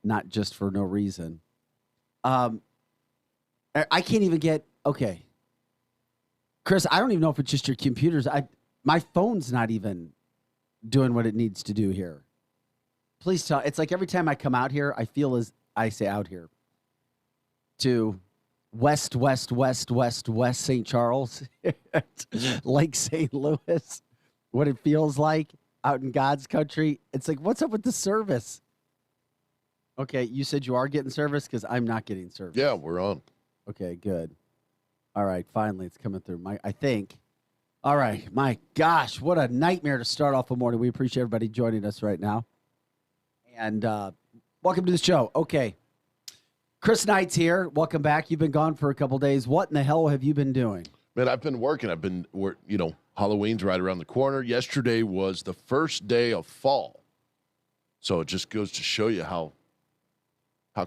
not just for no reason. I can't even get, okay. Chris, I don't even know if it's just your computers. My phone's not even doing what it needs to do here. Please tell. It's like every time I come out here, I feel as I say out here to west St. Charles, Lake St. Louis, what it feels like out in God's country. It's like, what's up with the service? Okay, you said you are getting service because I'm not getting service. Yeah, we're on. Okay, good. All right, finally it's coming through. I think. All right, my gosh, what a nightmare to start off a morning. We appreciate everybody joining us right now. And welcome to the show. Okay, Chris Knight's here. Welcome back. You've been gone for a couple days. What in the hell have you been doing? Man, I've been working. Halloween's right around the corner. Yesterday was the first day of fall. So it just goes to show you how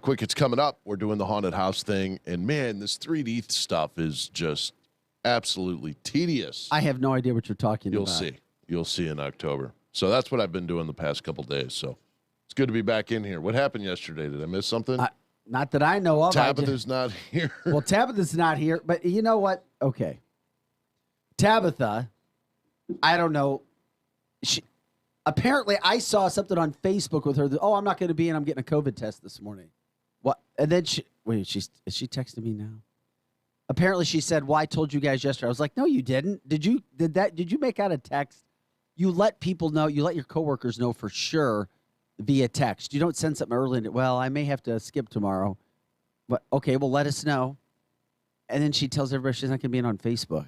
quick it's coming up. We're doing the haunted house thing. And, man, this 3D stuff is just absolutely tedious. I have no idea what you're talking about. You'll see in October. So that's what I've been doing the past couple days. So it's good to be back in here. What happened yesterday? Did I miss something? Not that I know of. Tabitha's not here. Well, Tabitha's not here. But you know what? Okay. Tabitha, I don't know. Apparently, I saw something on Facebook with her that, I'm not going to be in. I'm getting a COVID test this morning. What? And then is she texting me now? Apparently, she said, "Well, I told you guys yesterday." I was like, "No, you didn't. Did you make out a text? You let people know. You let your coworkers know for sure via text. You don't send something early. And, well, I may have to skip tomorrow. But okay, well, let us know." And then she tells everybody she's not going to be in on Facebook.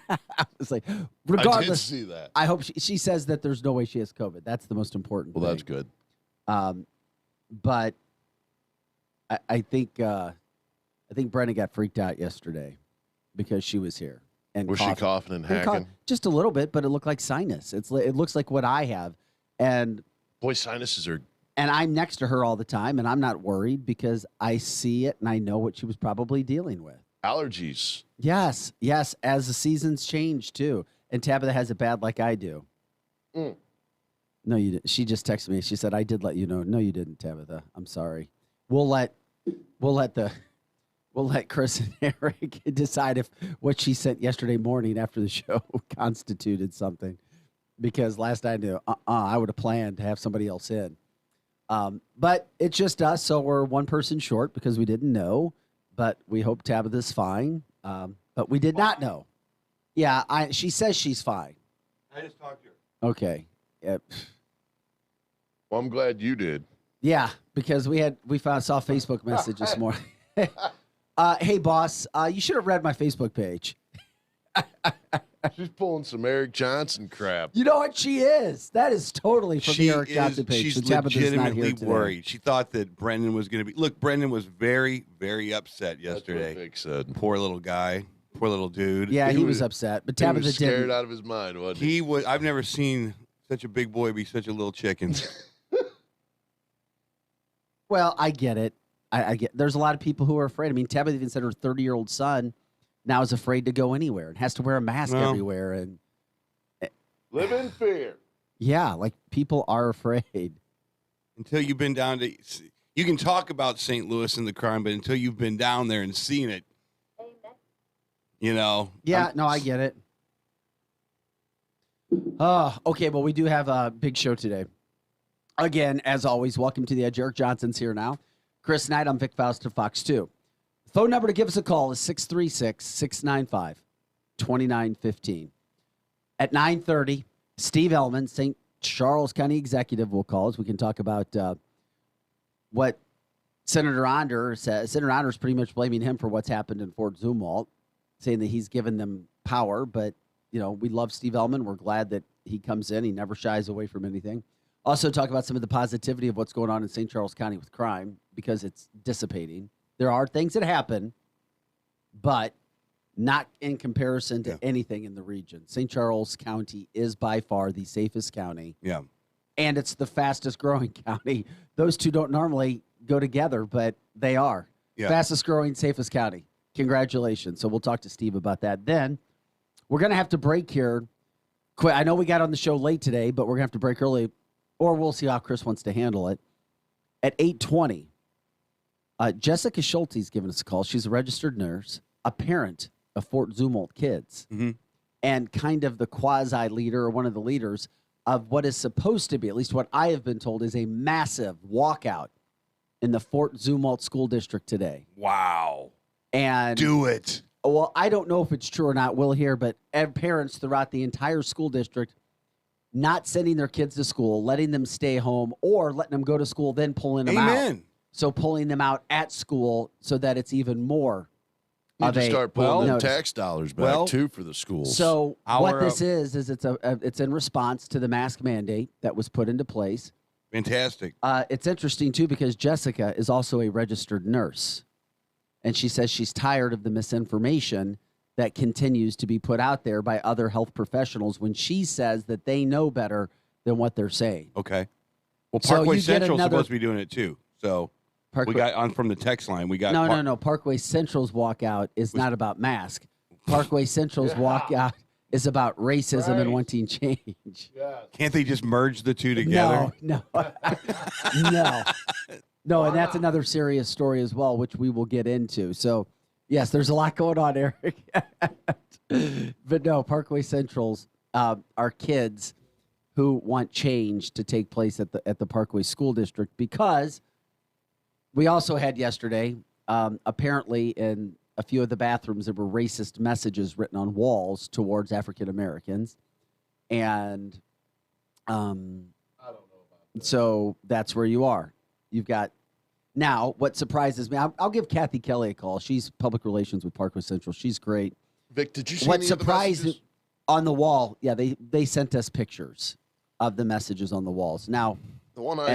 I was like, regardless, I did see that. I hope she says that there's no way she has COVID. That's the most important thing. Well, that's good. But I think Brenna got freaked out yesterday because she was here. And was she coughing and hacking? Just a little bit, but it looked like sinus. It looks like what I have. And boy, sinuses are. And I'm next to her all the time, and I'm not worried because I see it and I know what she was probably dealing with. Allergies. Yes, as the seasons change, too. And Tabitha has it bad like I do. Mm. No, you didn't. She just texted me. She said, "I did let you know." No, you didn't, Tabitha. I'm sorry. We'll let Chris and Eric decide if what she sent yesterday morning after the show constituted something. Because last I knew, I would have planned to have somebody else in. But it's just us, so we're one person short because we didn't know. But we hope Tabitha's fine. But we did not know. Yeah, she says she's fine. I just talked to her. Okay. Yep. Well, I'm glad you did. Yeah, because saw a Facebook message this morning. Hey, boss, you should have read my Facebook page. She's pulling some Eric Johnson crap. You know what? She is. That is totally from the Eric Johnson page. She's so legitimately worried. She thought that Brendan was going to be. Look, Brendan was very, very upset yesterday. That's what Vic said. Poor little guy. Poor little dude. Yeah, he was upset. But Tabitha was scared didn't. out of his mind, wasn't he? He was. I've never seen such a big boy be such a little chicken. Well, I get it. I get. There's a lot of people who are afraid. I mean, Tabitha even said her 30-year-old son now is afraid to go anywhere and has to wear a mask everywhere. And live in fear. Yeah, like people are afraid. Until you've been down to, you can talk about St. Louis and the crime, but until you've been down there and seen it, you know. Yeah, no, I get it. Oh, okay. Well, we do have a big show today. Again, as always, welcome to the Edge. Eric Johnson's here now. Chris Knight, I'm Vic Faust of Fox 2. Phone number to give us a call is 636-695-2915. At 9:30, Steve Ellman, St. Charles County Executive, will call us. We can talk about what Senator Onder says. Senator Onder is pretty much blaming him for what's happened in Fort Zumwalt, saying that he's given them power. But, you know, we love Steve Ellman. We're glad that he comes in. He never shies away from anything. Also talk about some of the positivity of what's going on in St. Charles County with crime because it's dissipating. There are things that happen, but not in comparison to anything in the region. St. Charles County is by far the safest county. Yeah. And it's the fastest growing county. Those two don't normally go together, but they are. Yeah. Fastest growing, safest county. Congratulations. So we'll talk to Steve about that. Then we're going to have to break here. I know we got on the show late today, but we're going to have to break early, or we'll see how Chris wants to handle it. At 8:20, Jessica Schulte's given us a call. She's a registered nurse, a parent of Fort Zumwalt kids, and kind of the quasi-leader or one of the leaders of what is supposed to be, at least what I have been told, is a massive walkout in the Fort Zumwalt School District today. Wow. And do it. Well, I don't know if it's true or not, Will, here, but parents throughout the entire school district not sending their kids to school, letting them stay home, or letting them go to school, then pulling them out. So pulling them out at school so that it's even more of a start pulling them tax dollars back too for the schools. So what this is it's in response to the mask mandate that was put into place. Fantastic. It's interesting too because Jessica is also a registered nurse, and she says she's tired of the misinformation that continues to be put out there by other health professionals when she says that they know better than what they're saying. Okay. Well, Parkway Central's supposed to be doing it too. So we got on from the text line. We got no. Parkway Central's walkout is not about mask. Parkway Central's walkout is about racism and wanting change. Yes. Can't they just merge the two together? No. No, and that's another serious story as well, which we will get into. So, yes, there's a lot going on, Eric. But no, Parkway Central's are kids who want change to take place at the Parkway School District because we also had yesterday, apparently in a few of the bathrooms, there were racist messages written on walls towards African Americans. And I don't know about that. So that's where you are. You've got now what surprises me. I'll give Kathy Kelly a call. She's public relations with Parkway Central. She's great. Vic, did you see what any surprised of the messages? On the wall? Yeah, they sent us pictures of the messages on the walls. Now, the one I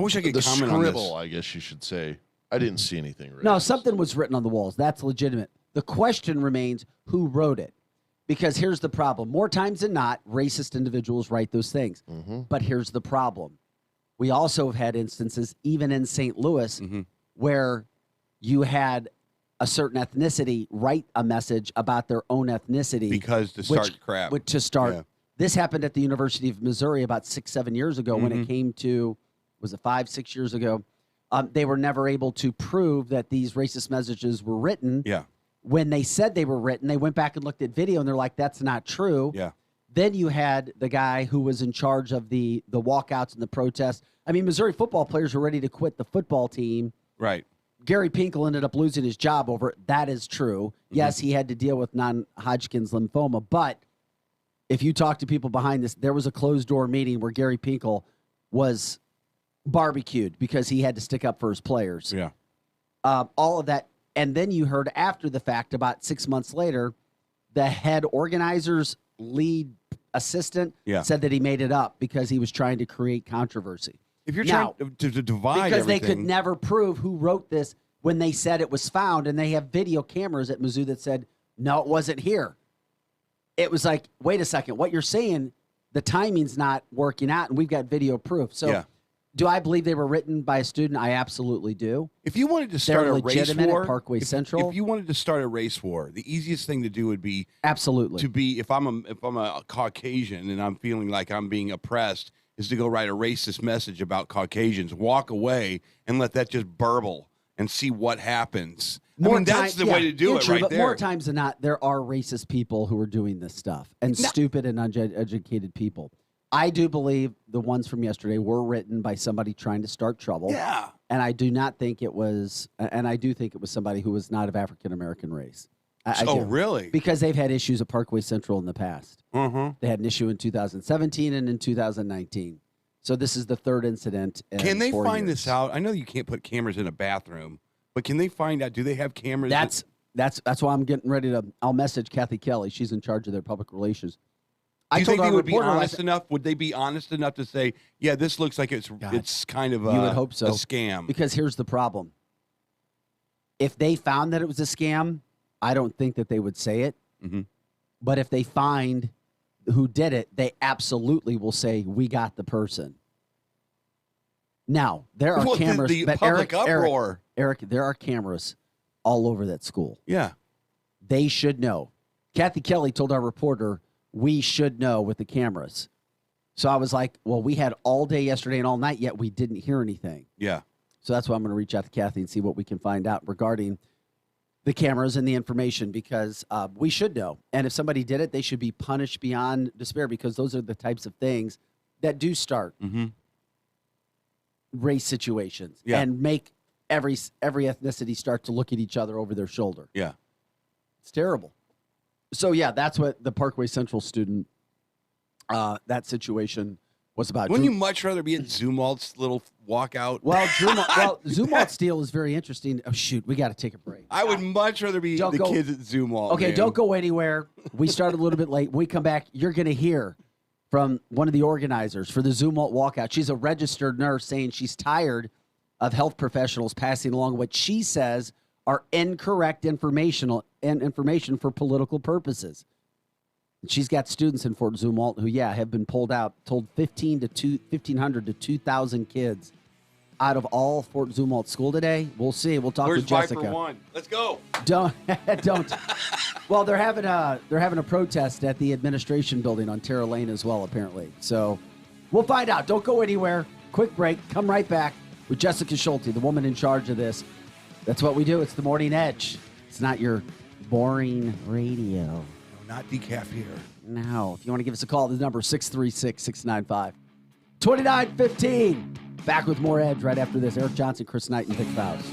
wish I could the comment on scribble, this. I guess you should say. I didn't see anything. Racist. No, something was written on the walls. That's legitimate. The question remains, who wrote it? Because here's the problem. More times than not, racist individuals write those things. But here's the problem. We also have had instances, even in St. Louis, where you had a certain ethnicity write a message about their own ethnicity. Because to start crap. To start. Yeah. This happened at the University of Missouri about 6-7 years ago when it came to, was it 5-6 years ago? They were never able to prove that these racist messages were written. Yeah. When they said they were written, they went back and looked at video, and they're like, that's not true. Yeah. Then you had the guy who was in charge of the walkouts and the protests. I mean, Missouri football players were ready to quit the football team. Right. Gary Pinkel ended up losing his job over it. That is true. Yes, he had to deal with non-Hodgkin's lymphoma. But if you talk to people behind this, there was a closed-door meeting where Gary Pinkel was barbecued because he had to stick up for his players. Yeah. All of that. And then you heard after the fact, about 6 months later, the head organizer's lead assistant said that he made it up because he was trying to create controversy. If you're trying to divide because everything. they could never prove who wrote this when they said it was found, and they have video cameras at Mizzou that said, no, it wasn't here. It was like, wait a second, what you're saying, the timing's not working out, and we've got video proof. So do I believe they were written by a student? I absolutely do. If you wanted to start a race war, at Parkway Central. If you wanted to start a race war, the easiest thing to do would be absolutely to be if I'm a Caucasian and I'm feeling like I'm being oppressed, is to go write a racist message about Caucasians, walk away, and let that just burble and see what happens. That's the way to do it, right but there. More times than not, there are racist people who are doing this stuff, and stupid and uneducated people. I do believe the ones from yesterday were written by somebody trying to start trouble. Yeah. And I do not think it was, and I do think it was somebody who was not of African-American race. I do. Really? Because they've had issues at Parkway Central in the past. They had an issue in 2017 and in 2019. So this is the third incident. Can they find this out? I know you can't put cameras in a bathroom, but can they find out? Do they have cameras? That's why I'm getting ready to. I'll message Kathy Kelly. She's in charge of their public relations. Do you think they would be honest enough? Would they be honest enough to say, "Yeah, this looks like it's kind of you would hope so. a scam"? Because here's the problem: if they found that it was a scam, I don't think that they would say it. But if they find who did it, they absolutely will say, "We got the person." Now there are cameras. The but public uproar. Eric, there are cameras all over that school. Yeah, they should know. Kathy Kelly told our reporter, we should know with the cameras. So I was like, well, we had all day yesterday and all night, yet we didn't hear anything. Yeah. So that's why I'm going to reach out to Kathy and see what we can find out regarding the cameras and the information, because we should know. And if somebody did it, they should be punished beyond despair, because those are the types of things that do start race situations and make every ethnicity start to look at each other over their shoulder. Yeah. It's terrible. So, yeah, that's what the Parkway Central student, that situation was about. Wouldn't you much rather be at Zumwalt's little walkout? Well, Zumwalt's deal is very interesting. Oh, shoot, we got to take a break. I would much rather be Don't go- kids at Zumwalt. Okay, man. don't go anywhere. We started a little bit late. When we come back, you're going to hear from one of the organizers for the Zumwalt walkout. She's a registered nurse saying she's tired of health professionals passing along what she says are incorrect information for political purposes. She's got students in Fort Zumwalt who, have been pulled out, told 1,500 to 2,000 kids out of all Fort Zumwalt school today. We'll see. We'll talk Where's with Jessica. Viper 1? Let's go. Don't. Well, they're having a protest at the administration building on Terra Lane as well, apparently. So we'll find out. Don't go anywhere. Quick break. Come right back with Jessica Schulte, the woman in charge of this. That's what we do. It's the Morning Edge. It's not your boring radio. No, not decaf here. No. If you want to give us a call, the number is 636-695-2915. Back with more Edge right after this. Eric Johnson, Chris Knight, and Vic Faust.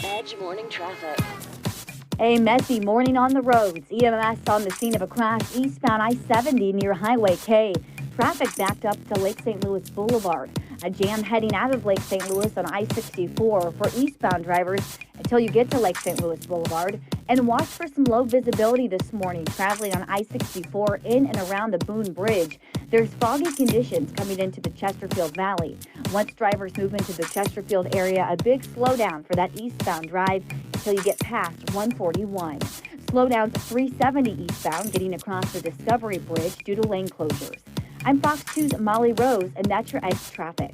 Edge morning traffic. A messy morning on the roads. EMS on the scene of a crash eastbound I-70 near Highway K. Traffic backed up to Lake St. Louis Boulevard. A jam heading out of Lake St. Louis on I-64 for eastbound drivers until you get to Lake St. Louis Boulevard. And watch for some low visibility this morning traveling on I-64 in and around the Boone Bridge. There's foggy conditions coming into the Chesterfield Valley. Once drivers move into the Chesterfield area, a big slowdown for that eastbound drive until you get past 141. Slowdowns 370 eastbound getting across the Discovery Bridge due to lane closures. I'm Fox 2's Molly Rose, and that's your Edge traffic.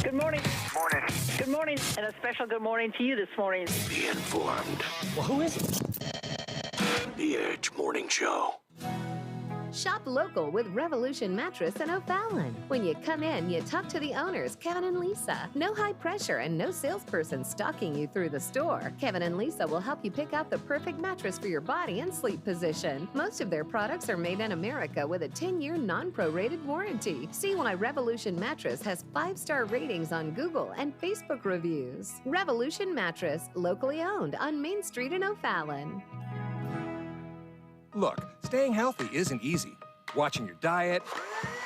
Good morning. Morning. Good morning, and a special good morning to you this morning. Be informed. Well, who is it? The Edge Morning Show. Shop local with Revolution Mattress in O'Fallon. When you come in, you talk to the owners, Kevin and Lisa. No high pressure and no salesperson stalking you through the store. Kevin and Lisa will help you pick out the perfect mattress for your body and sleep position. Most of their products are made in America with a 10-year non-prorated warranty. See why Revolution Mattress has 5-star ratings on Google and Facebook reviews. Revolution Mattress, locally owned on Main Street in O'Fallon. Look, staying healthy isn't easy. Watching your diet,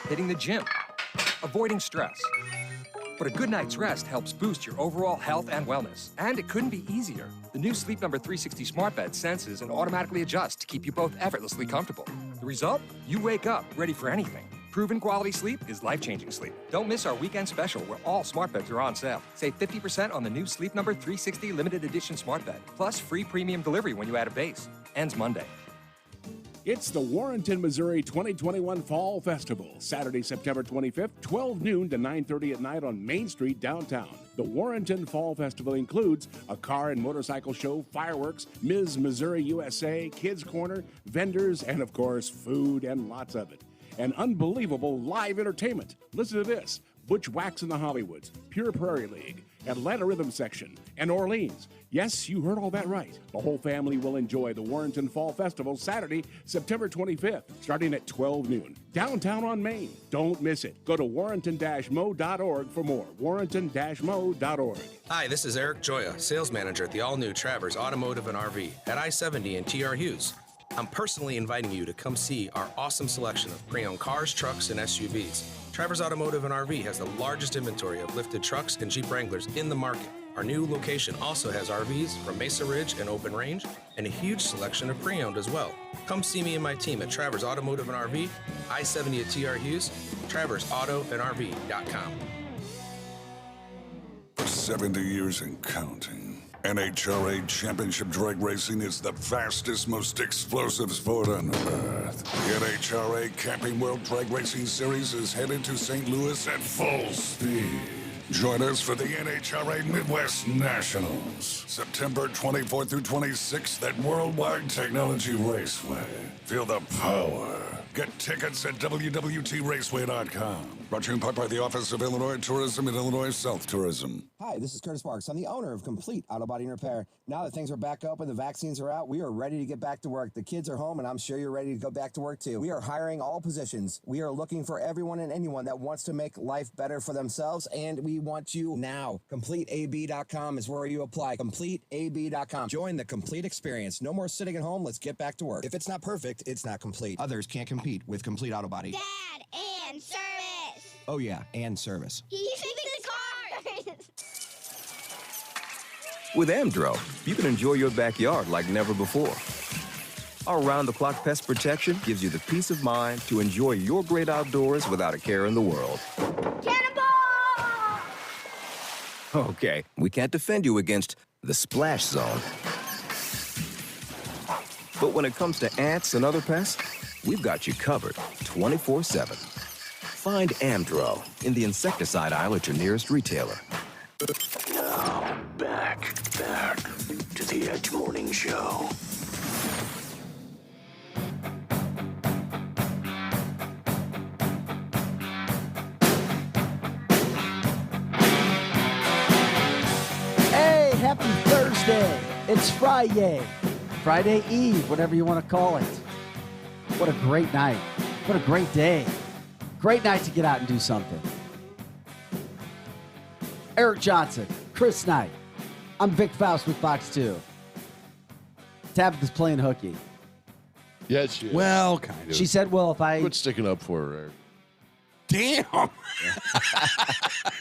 hitting the gym, avoiding stress. But a good night's rest helps boost your overall health and wellness. And it couldn't be easier. The new Sleep Number 360 smart bed senses and automatically adjusts to keep you both effortlessly comfortable. The result? You wake up ready for anything. Proven quality sleep is life-changing sleep. Don't miss our weekend special where all smart beds are on sale. Save 50% on the new Sleep Number 360 limited edition smart bed. Plus free premium delivery when you add a base. Ends Monday. It's the Warrenton, Missouri 2021 Fall Festival, Saturday, September 25th, 12 noon to 9:30 at night on Main Street, downtown. The Warrenton Fall Festival includes a car and motorcycle show, fireworks, Ms. Missouri USA, Kids Corner, vendors, and of course, food and lots of it. And unbelievable live entertainment. Listen to this: Butch Wax and the Hollywoods, Pure Prairie League, Atlanta Rhythm Section, and Orleans. Yes, you heard all that right. The whole family will enjoy the Warrenton Fall Festival Saturday, September 25th, starting at 12 noon, downtown on Main. Don't miss it. Go to warrenton-mo.org for more. warrenton-mo.org. Hi, this is Eric Joya, sales manager at the all-new Travers Automotive and RV at I-70 and TR Hughes. I'm personally inviting you to come see our awesome selection of pre-owned cars, trucks, and SUVs. Travers Automotive and RV has the largest inventory of lifted trucks and Jeep Wranglers in the market. Our new location also has RVs from Mesa Ridge and Open Range, and a huge selection of pre-owned as well. Come see me and my team at Travers Automotive and RV, I-70 at TR Hughes, TraversAutoandRV.com. For 70 years and counting, NHRA Championship Drag Racing is the fastest, most explosive sport on earth. The NHRA Camping World Drag Racing Series is headed to St. Louis at full speed. Join us for the NHRA Midwest Nationals, September 24th through 26th at Worldwide Technology Raceway. Feel the power. Get tickets at www.raceway.com. Brought to you in part by the Office of Illinois Tourism and Illinois South Tourism. Hi, this is Curtis Marks. I'm the owner of Complete Auto Body and Repair. Now that things are back open, the vaccines are out, we are ready to get back to work. The kids are home, and I'm sure you're ready to go back to work too. We are hiring all positions. We are looking for everyone and anyone that wants to make life better for themselves, and we want you now. CompleteAB.com is where you apply. CompleteAB.com. Join the complete experience. No more sitting at home. Let's get back to work. If it's not perfect, it's not complete. Others can't compete with Complete Auto Body. Dad, and service. Oh yeah, and service. He fixed the car. With Amdro, you can enjoy your backyard like never before. Our round-the-clock pest protection gives you the peace of mind to enjoy your great outdoors without a care in the world. Cannonball! Okay, we can't defend you against the splash zone. But when it comes to ants and other pests, we've got you covered 24/7. Find Amdro in the insecticide aisle at your nearest retailer. Now, back to the Edge Morning Show. Hey, happy Thursday. It's Friday. Friday Eve, whatever you want to call it. What a great night. What a great day. Great night to get out and do something. Eric Johnson, Chris Knight. I'm Vic Faust with Fox 2. Tabitha's playing hooky. Yes, she is. Well, kind of. She said, well, if I... Quit sticking up for her, Eric. Damn.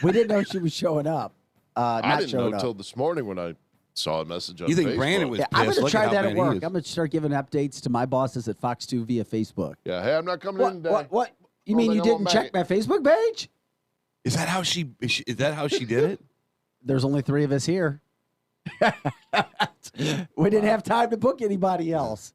We didn't know she was showing up. I didn't know up. until this morning when I saw a message on You think Facebook. Brandon was pissed? I'm going to Look try at how that at mad he work. is. I'm going to start giving updates to my bosses at Fox 2 via Facebook. Yeah, hey, I'm not coming in today. What? You mean you didn't check my Facebook page? Is that how she did it? There's only 3 of us here. We didn't have time to book anybody else.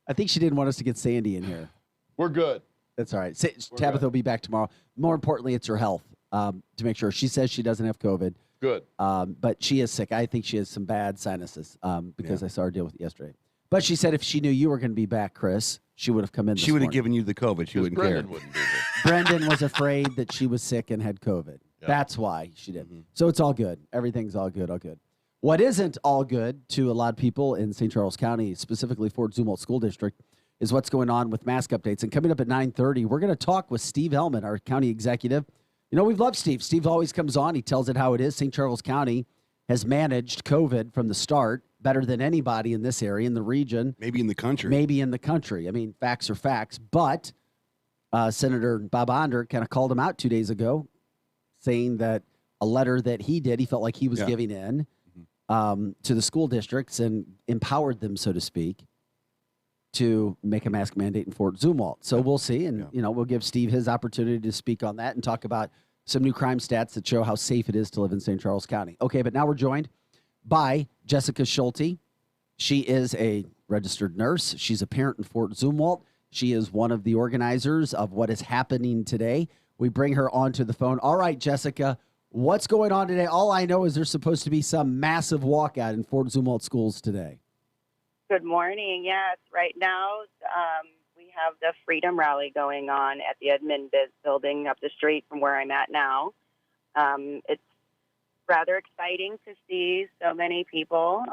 I think she didn't want us to get Sandy in here. We're good. That's all right. Tabitha will be back tomorrow. More importantly, it's her health to make sure. She says she doesn't have COVID. Good. But she is sick. I think she has some bad sinuses because I saw her deal with it yesterday. But she said if she knew you were going to be back, Chris, she would have come in. She would have given you the COVID. She wouldn't care. Wouldn't do that. Brendan was afraid that she was sick and had COVID. Yeah. That's why she didn't. So it's all good. Everything's all good. All good. What isn't all good to a lot of people in St. Charles County, specifically Fort Zumwalt School District, is what's going on with mask updates. And coming up at 9:30, we're going to talk with Steve Hellman, our county executive. You know, we've loved Steve. Steve always comes on. He tells it how it is. St. Charles County has managed COVID from the start better than anybody in this area, in the region. Maybe in the country. Maybe in the country. I mean, facts are facts. But Senator Bob Onder kind of called him out 2 days ago, saying that a letter that he did, he felt like he was giving in to the school districts and empowered them, so to speak, to make a mask mandate in Fort Zumwalt. So we'll see. And, you know, we'll give Steve his opportunity to speak on that and talk about some new crime stats that show how safe it is to live in St. Charles County. Okay, but now we're joined by Jessica Schulte. She is a registered nurse. She's a parent in Fort Zumwalt. She is one of the organizers of what is happening today. We bring her onto the phone. All right, Jessica, what's going on today? All I know is there's supposed to be some massive walkout in Fort Zumwalt schools today. Good morning. Yes, right now we have the Freedom Rally going on at the Admin Biz building up the street from where I'm at now. It's rather exciting to see so many people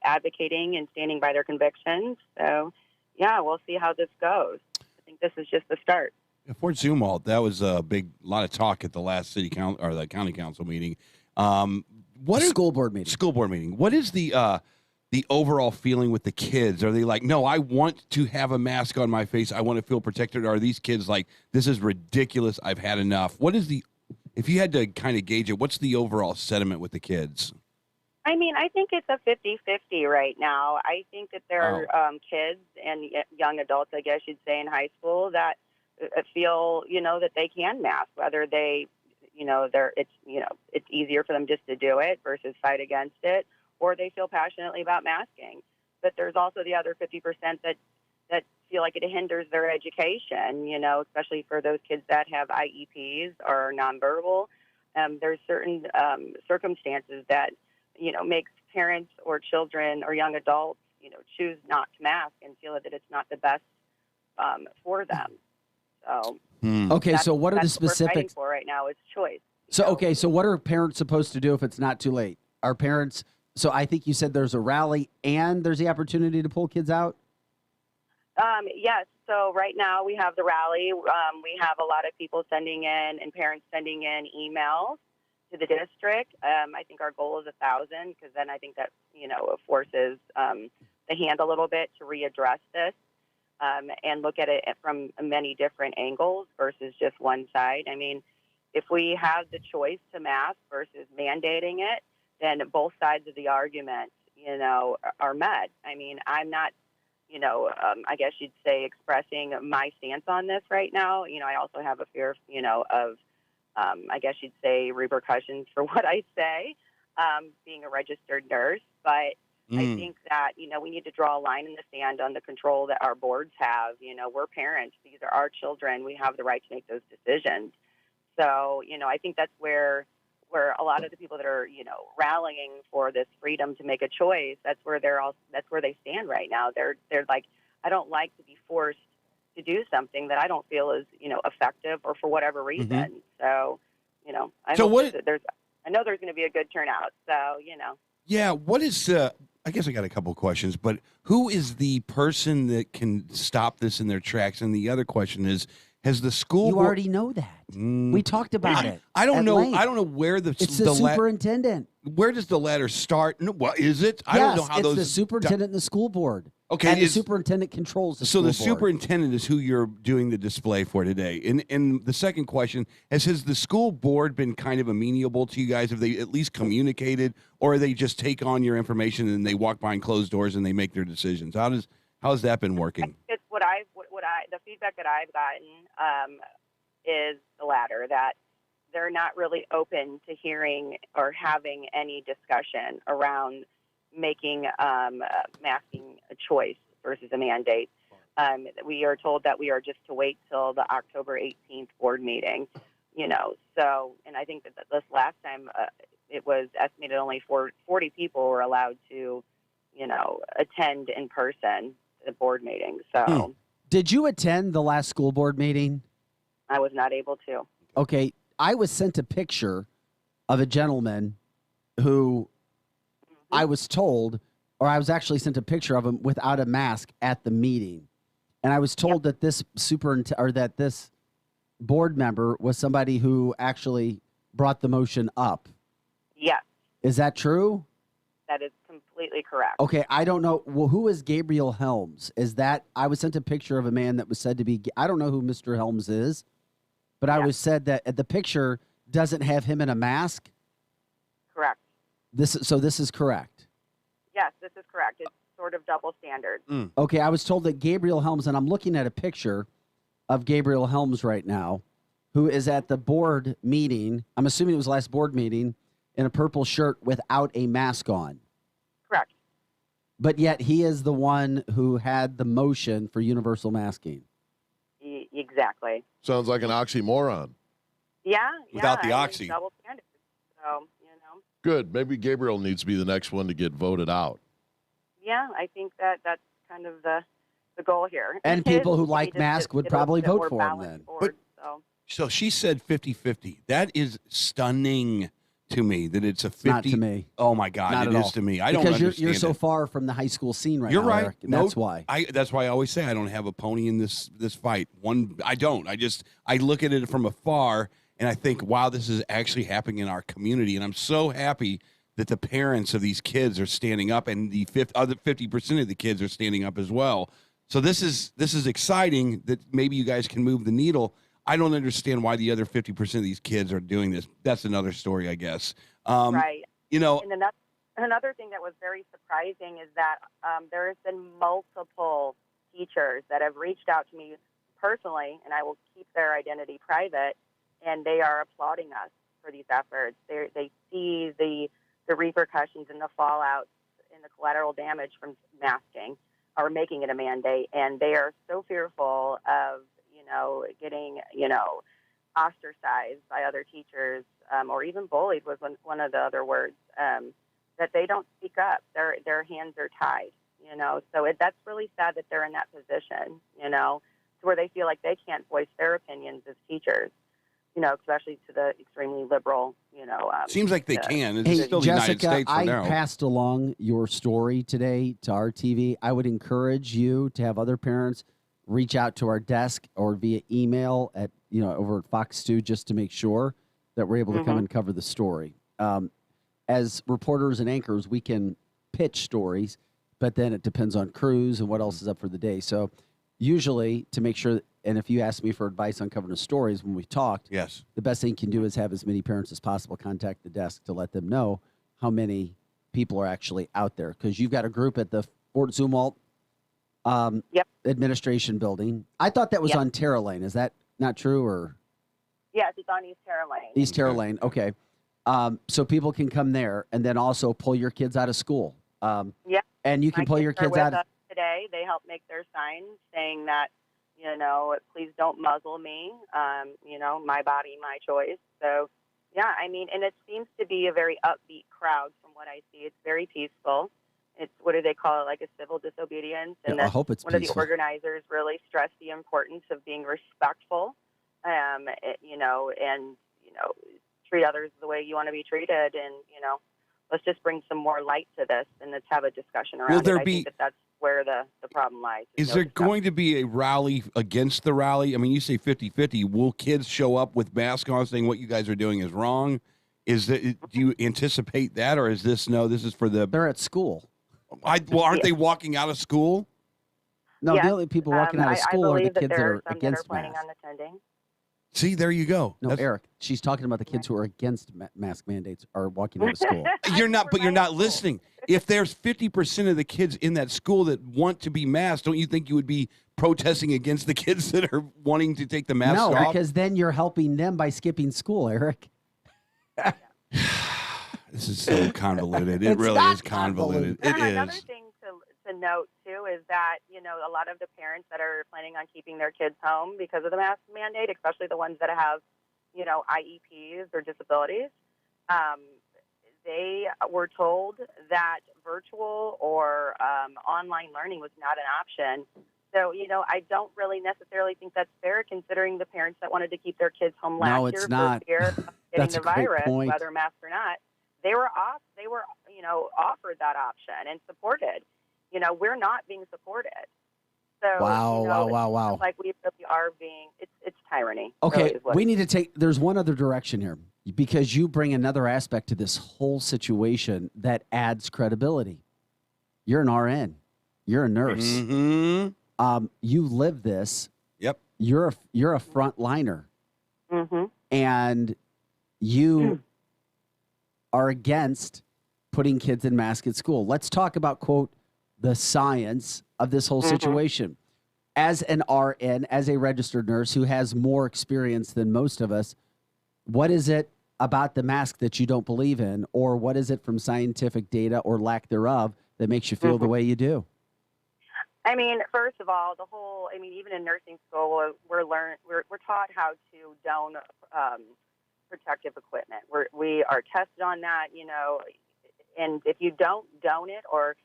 advocating and standing by their convictions. So, yeah, we'll see how this goes. I think this is just the start. Fort Zumwalt, that was a lot of talk at the last city council or the county council meeting. School board meeting. School board meeting. What is the overall feeling with the kids? Are they like, no, I want to have a mask on my face. I want to feel protected. Or are these kids like, this is ridiculous. I've had enough. What is if you had to kind of gauge it, what's the overall sentiment with the kids? I mean, I think it's a 50-50 right now. I think that there are kids and young adults, I guess you'd say, in high school that feel, that they can mask, whether they, it's easier for them just to do it versus fight against it, or they feel passionately about masking. But there's also the other 50% that feel like it hinders their education, especially for those kids that have IEPs or nonverbal. There's certain circumstances that, makes parents or children or young adults, choose not to mask and feel that it's not the best for them. So Okay, so what are the that's what we're fighting specifics? for right now is choice. So what are parents supposed to do if it's not too late? Are parents, so I think you said there's a rally and there's the opportunity to pull kids out? Yes. So right now we have the rally. We have a lot of people sending in and parents sending in emails to the district. I think our goal is 1,000 because then I think that, forces the hand a little bit to readdress this and look at it from many different angles versus just one side. I mean, if we have the choice to mask versus mandating it, then both sides of the argument, are met. I mean, I'm not, I guess you'd say expressing my stance on this right now. I also have a fear, of, I guess you'd say repercussions for what I say, being a registered nurse. But I think that, we need to draw a line in the sand on the control that our boards have. We're parents. These are our children. We have the right to make those decisions. So, I think that's where a lot of the people that are, rallying for this freedom to make a choice, that's where they stand right now. They're like, I don't like to be forced to do something that I don't feel is, effective or for whatever reason. Mm-hmm. So, I know there's going to be a good turnout. So, Yeah, what is I guess I got a couple of questions, but who is the person that can stop this in their tracks? And the other question is, has the school You already know that. We talked about it. I don't at know. length. I don't know where It's the superintendent. Where does the letter start? No, what is it? I Yes, don't know how it's those. the superintendent and the school board. Okay, and the superintendent controls the So school the board. superintendent is who you're doing the display for today. And the second question has the school board been kind of amenable to you guys? Have they at least communicated, or they just take on your information and they walk behind closed doors and they make their decisions? How's that been working? It's the feedback that I've gotten is the latter, that they're not really open to hearing or having any discussion around making masking a choice versus a mandate. We are told that we are just to wait till the October 18th board meeting, So, and I think that this last time it was estimated only 40 people were allowed to, attend in person the board meeting. So, Did you attend the last school board meeting? I was not able to. Okay, I was sent a picture of a gentleman who I was told, or I was actually sent a picture of him without a mask at the meeting. And I was told that this that this board member was somebody who actually brought the motion up. Yes, Is that true? that is completely correct. Okay, I don't know. Well, who is Gabriel Helms? I was sent a picture of a man that was said to be, I don't know who Mr. Helms is, but I was said that the picture doesn't have him in a mask. Correct. This is correct. Yes, this is correct. It's sort of double standard. Okay, I was told that Gabriel Helms, and I'm looking at a picture of Gabriel Helms right now, who is at the board meeting. I'm assuming it was last board meeting, in a purple shirt without a mask on. Correct. But yet he is the one who had the motion for universal masking. Exactly. Sounds like an oxymoron. Yeah. Without the I mean, oxy. double standard. So, Good. Maybe Gabriel needs to be the next one to get voted out. yeah, I think that's kind of the goal here. And people who like masks would probably vote for him then. Board, So she said 50-50. That is stunning to me that it's a 50. Not to me. Oh, my God. Not It at is all. to me. I because don't understand you're so it. far from the high school scene right You're now, right. Eric, and No, that's why. That's why I always say I don't have a pony in this fight. I don't. I look at it from afar and I think, wow, this is actually happening in our community. And I'm so happy that the parents of these kids are standing up, and the other 50% of the kids are standing up as well. So this is exciting that maybe you guys can move the needle. I don't understand why the other 50% of these kids are doing this. That's another story, I guess. right. And another thing that was very surprising is that there has been multiple teachers that have reached out to me personally, and I will keep their identity private, and they are applauding us for these efforts. They see the the repercussions and the fallouts and the collateral damage from masking or making it a mandate. And they are so fearful of, getting, ostracized by other teachers or even bullied was one of the other words, that they don't speak up. Their hands are tied, So that's really sad that they're in that position, to where they feel like they can't voice their opinions as teachers, especially to the extremely liberal, Seems like they can. It's Hey, still the Jessica, United States for I now. passed along your story today to our TV. I would encourage you to have other parents reach out to our desk or via email at, over at Fox 2 just to make sure that we're able to come and cover the story. As reporters and anchors, we can pitch stories, but then it depends on crews and what else is up for the day. So usually to make sure, and if you ask me for advice on covering the stories when we talked, yes, the best thing you can do is have as many parents as possible contact the desk to let them know how many people are actually out there. Because you've got a group at the Fort Zumwalt administration building. I thought that was on Terra Lane. Is that not true? Or Yes, it's on East Terra Lane. East Terra Lane. Okay. So people can come there and then also pull your kids out of school. And you can pull your kids out. Today, they help make their signs saying that, please don't muzzle me. My body, my choice. So, yeah, and it seems to be a very upbeat crowd from what I see. It's very peaceful. It's, what do they call it, like a civil disobedience? And I hope it's one peaceful. of the organizers really stressed the importance of being respectful, and treat others the way you want to be treated. And, let's just bring some more light to this and let's have a discussion around it. I think that's where the problem lies. Is there going to be a rally against the rally? I mean, you say 50-50. Will kids show up with masks on saying what you guys are doing is wrong? Do you anticipate that, or is this, no, this is for the... They're at school. Aren't they walking out of school? No, the only people walking out of school are the kids that are against planning masks. on attending. See, there you go. No, Eric, she's talking about the kids who are against mask mandates are walking out of school. You're not listening. If there's 50% of the kids in that school that want to be masked, don't you think you would be protesting against the kids that are wanting to take the mask off? No, because then you're helping them by skipping school, Eric. This is so convoluted. It really is convoluted. It Another is. thing to note, too, is that, a lot of the parents that are planning on keeping their kids home because of the mask mandate, especially the ones that have, IEPs or disabilities, they were told that virtual or online learning was not an option. So, I don't really necessarily think that's fair considering the parents that wanted to keep their kids home last year for fear of getting the virus, whether masked or not. They were offered that option and supported. We're not being supported. So, Wow. Like we really are being, it's tyranny. Okay, really we need to take, there's one other direction here because you bring another aspect to this whole situation that adds credibility. You're an RN. You're a nurse. Mm-hmm. You live this. Yep. You're a frontliner. Mm-hmm. And you are against putting kids in masks at school. Let's talk about, quote, the science of this whole situation. As an RN, as a registered nurse who has more experience than most of us, what is it about the mask that you don't believe in? Or what is it from scientific data or lack thereof that makes you feel the way you do? First of all, even in nursing school, we're taught how to don protective equipment. We are tested on that, and if you don't don it or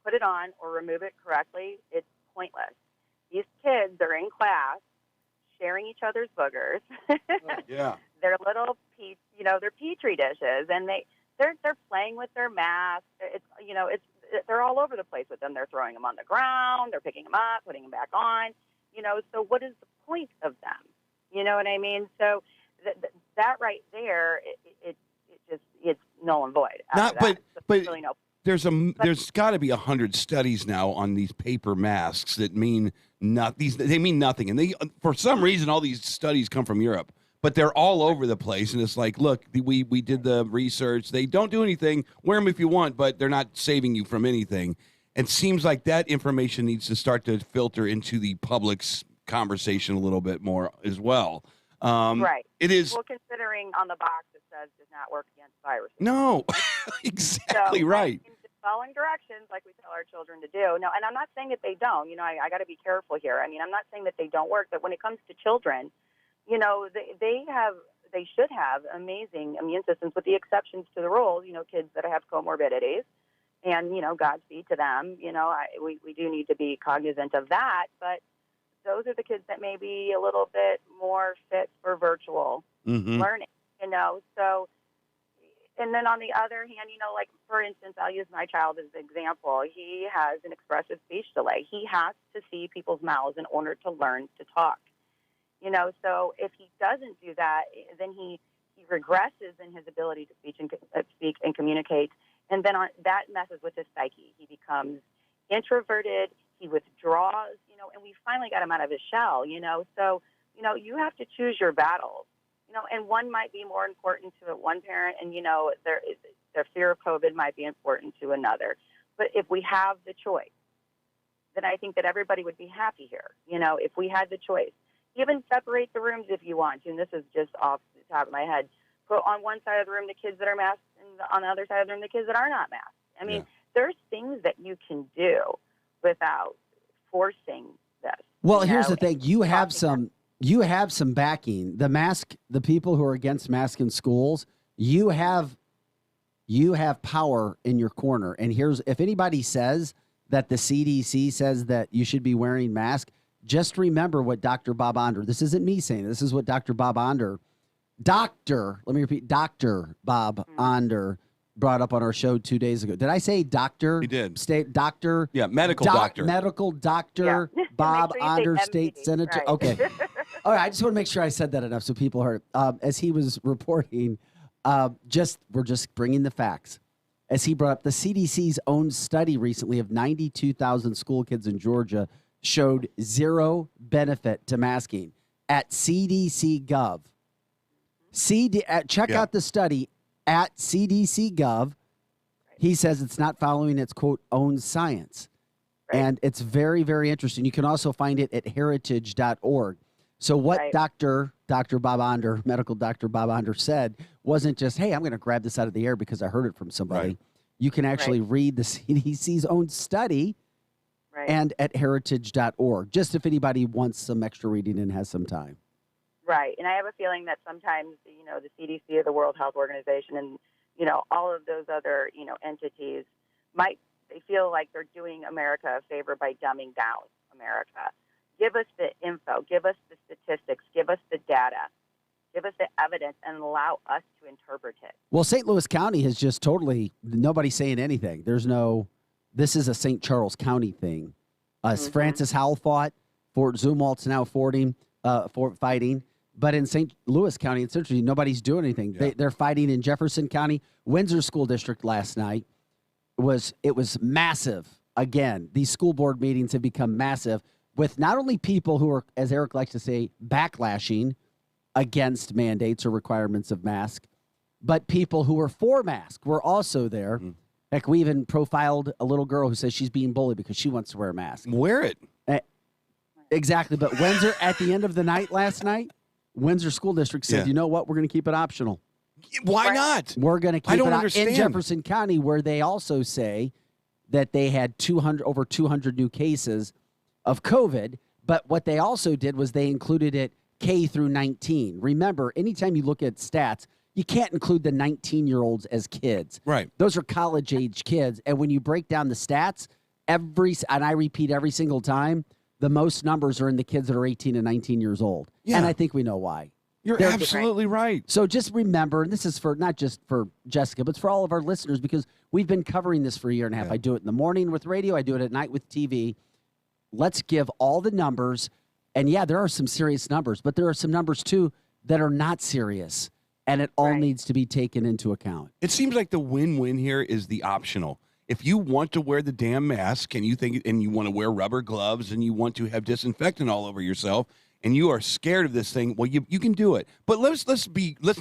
put it on or remove it correctly, it's pointless. These kids are in class sharing each other's boogers. Yeah. They're little they're petri dishes, and they're playing with their masks. They're all over the place with them. They're throwing them on the ground. They're picking them up, putting them back on. So what is the point of them? You know what I mean? So that right there, it's null and void. There's got to be 100 studies now on these paper masks that mean they mean nothing, and for some reason all these studies come from Europe, but they're all over the place. And it's like, look, we did the research. They don't do anything. Wear them if you want, but they're not saving you from anything. It seems like that information needs to start to filter into the public's conversation a little bit more as well. Right. It is. Well, considering on the box it says does not work against viruses. No, exactly So, right. Following directions like we tell our children to do. No, and I'm not saying that they don't. I got to be careful here. I mean, I'm not saying that they don't work, but when it comes to children, they should have amazing immune systems, with the exceptions to the rules. Kids that have comorbidities, and Godspeed to them. We do need to be cognizant of that, but those are the kids that may be a little bit more fit for virtual learning. So. And then on the other hand, like, for instance, I'll use my child as an example. He has an expressive speech delay. He has to see people's mouths in order to learn to talk. So if he doesn't do that, then he regresses in his ability to speak and communicate. And then that messes with his psyche. He becomes introverted. He withdraws, and we finally got him out of his shell, So, you have to choose your battles. And one might be more important to one parent, and their fear of COVID might be important to another. But if we have the choice, then I think that everybody would be happy here. If we had the choice, even separate the rooms if you want to. And this is just off the top of my head. Put on one side of the room the kids that are masked, and on the other side of the room the kids that are not masked. I mean, there's things that you can do without forcing this. Well, here's the thing: you have some backing. The people who are against masks in schools, you have power in your corner. And if anybody says that the CDC says that you should be wearing masks, just remember what Dr. Bob Onder, this isn't me saying it, this is what Dr. Bob Onder, Dr. Bob Onder brought up on our show 2 days ago. Did I say doctor? He did. State doctor? Yeah, medical doctor. Medical doctor Bob Onder, state senator. Right. Okay. All right, I just want to make sure I said that enough so people heard it. As he was reporting, we're just bringing the facts. As he brought up, the CDC's own study recently of 92,000 school kids in Georgia showed zero benefit to masking at CDC.gov. Check out the study at CDC.gov. He says it's not following its, quote, own science. Right. And it's very, very interesting. You can also find it at heritage.org. So what Dr. Bob Onder, medical Dr. Bob Onder said wasn't just, hey, I'm going to grab this out of the air because I heard it from somebody. Right. You can actually read the CDC's own study and at heritage.org, just if anybody wants some extra reading and has some time. Right. And I have a feeling that sometimes, the CDC or the World Health Organization and, all of those other, entities they feel like they're doing America a favor by dumbing down America. Give us the info, give us the statistics, give us the data, give us the evidence, and allow us to interpret it. Well, St. Louis County has just nobody's saying anything. This is a St. Charles County thing. Francis Howell fought. Fort Zumwalt's now fighting. But in St. Louis County, it's interesting. Nobody's doing anything. Yeah. They're fighting in Jefferson County. Windsor School District last night was massive. Again, these school board meetings have become massive with not only people who are, as Eric likes to say, backlashing against mandates or requirements of masks, but people who are for masks were also there. Mm-hmm. Heck, we even profiled a little girl who says she's being bullied because she wants to wear a mask. Wear it. Exactly. But Windsor, at the end of the night last night, Windsor School District said, you know what, we're going to keep it optional. Why not? We're going to keep it optional. In Jefferson County, where they also say that they had over 200 new cases of COVID, but what they also did was they included it K through 19. Remember, anytime you look at stats, you can't include the 19-year-olds as kids. Right. Those are college-age kids, and when you break down the stats, and I repeat every single time, the most numbers are in the kids that are 18 and 19 years old. Yeah. And I think we know why. You're absolutely right. So just remember, and this is for not just for Jessica, but it's for all of our listeners, because we've been covering this for a year and a half. I do it in the morning with radio. I do it at night with TV. Let's give all the numbers. And, yeah, there are some serious numbers, but there are some numbers, too, that are not serious. And it all needs to be taken into account. It seems like the win-win here is the optional. If you want to wear the damn mask and you want to wear rubber gloves and you want to have disinfectant all over yourself and you are scared of this thing, well, you can do it. But let's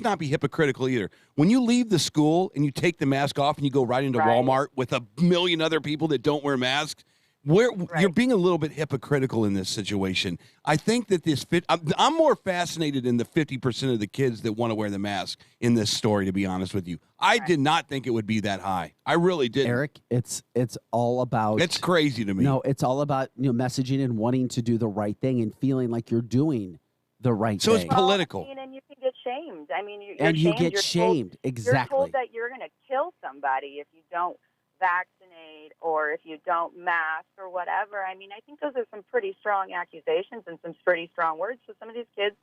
not be hypocritical either. When you leave the school and you take the mask off and you go right into Walmart with a million other people that don't wear masks, You're being a little bit hypocritical in this situation. I think that I'm more fascinated in the 50% of the kids that want to wear the mask in this story, to be honest with you. I did not think it would be that high. I really didn't. Eric, it's all about. It's crazy to me. No, it's all about messaging and wanting to do the right thing and feeling like you're doing the right so thing. It's political. And you can get shamed. I mean, you're and you shamed. get You're shamed. Told, exactly. You're told that you're going to kill somebody if you don't vaccinate or if you don't mask or whatever. I mean, I think those are some pretty strong accusations and some pretty strong words. So some of these kids,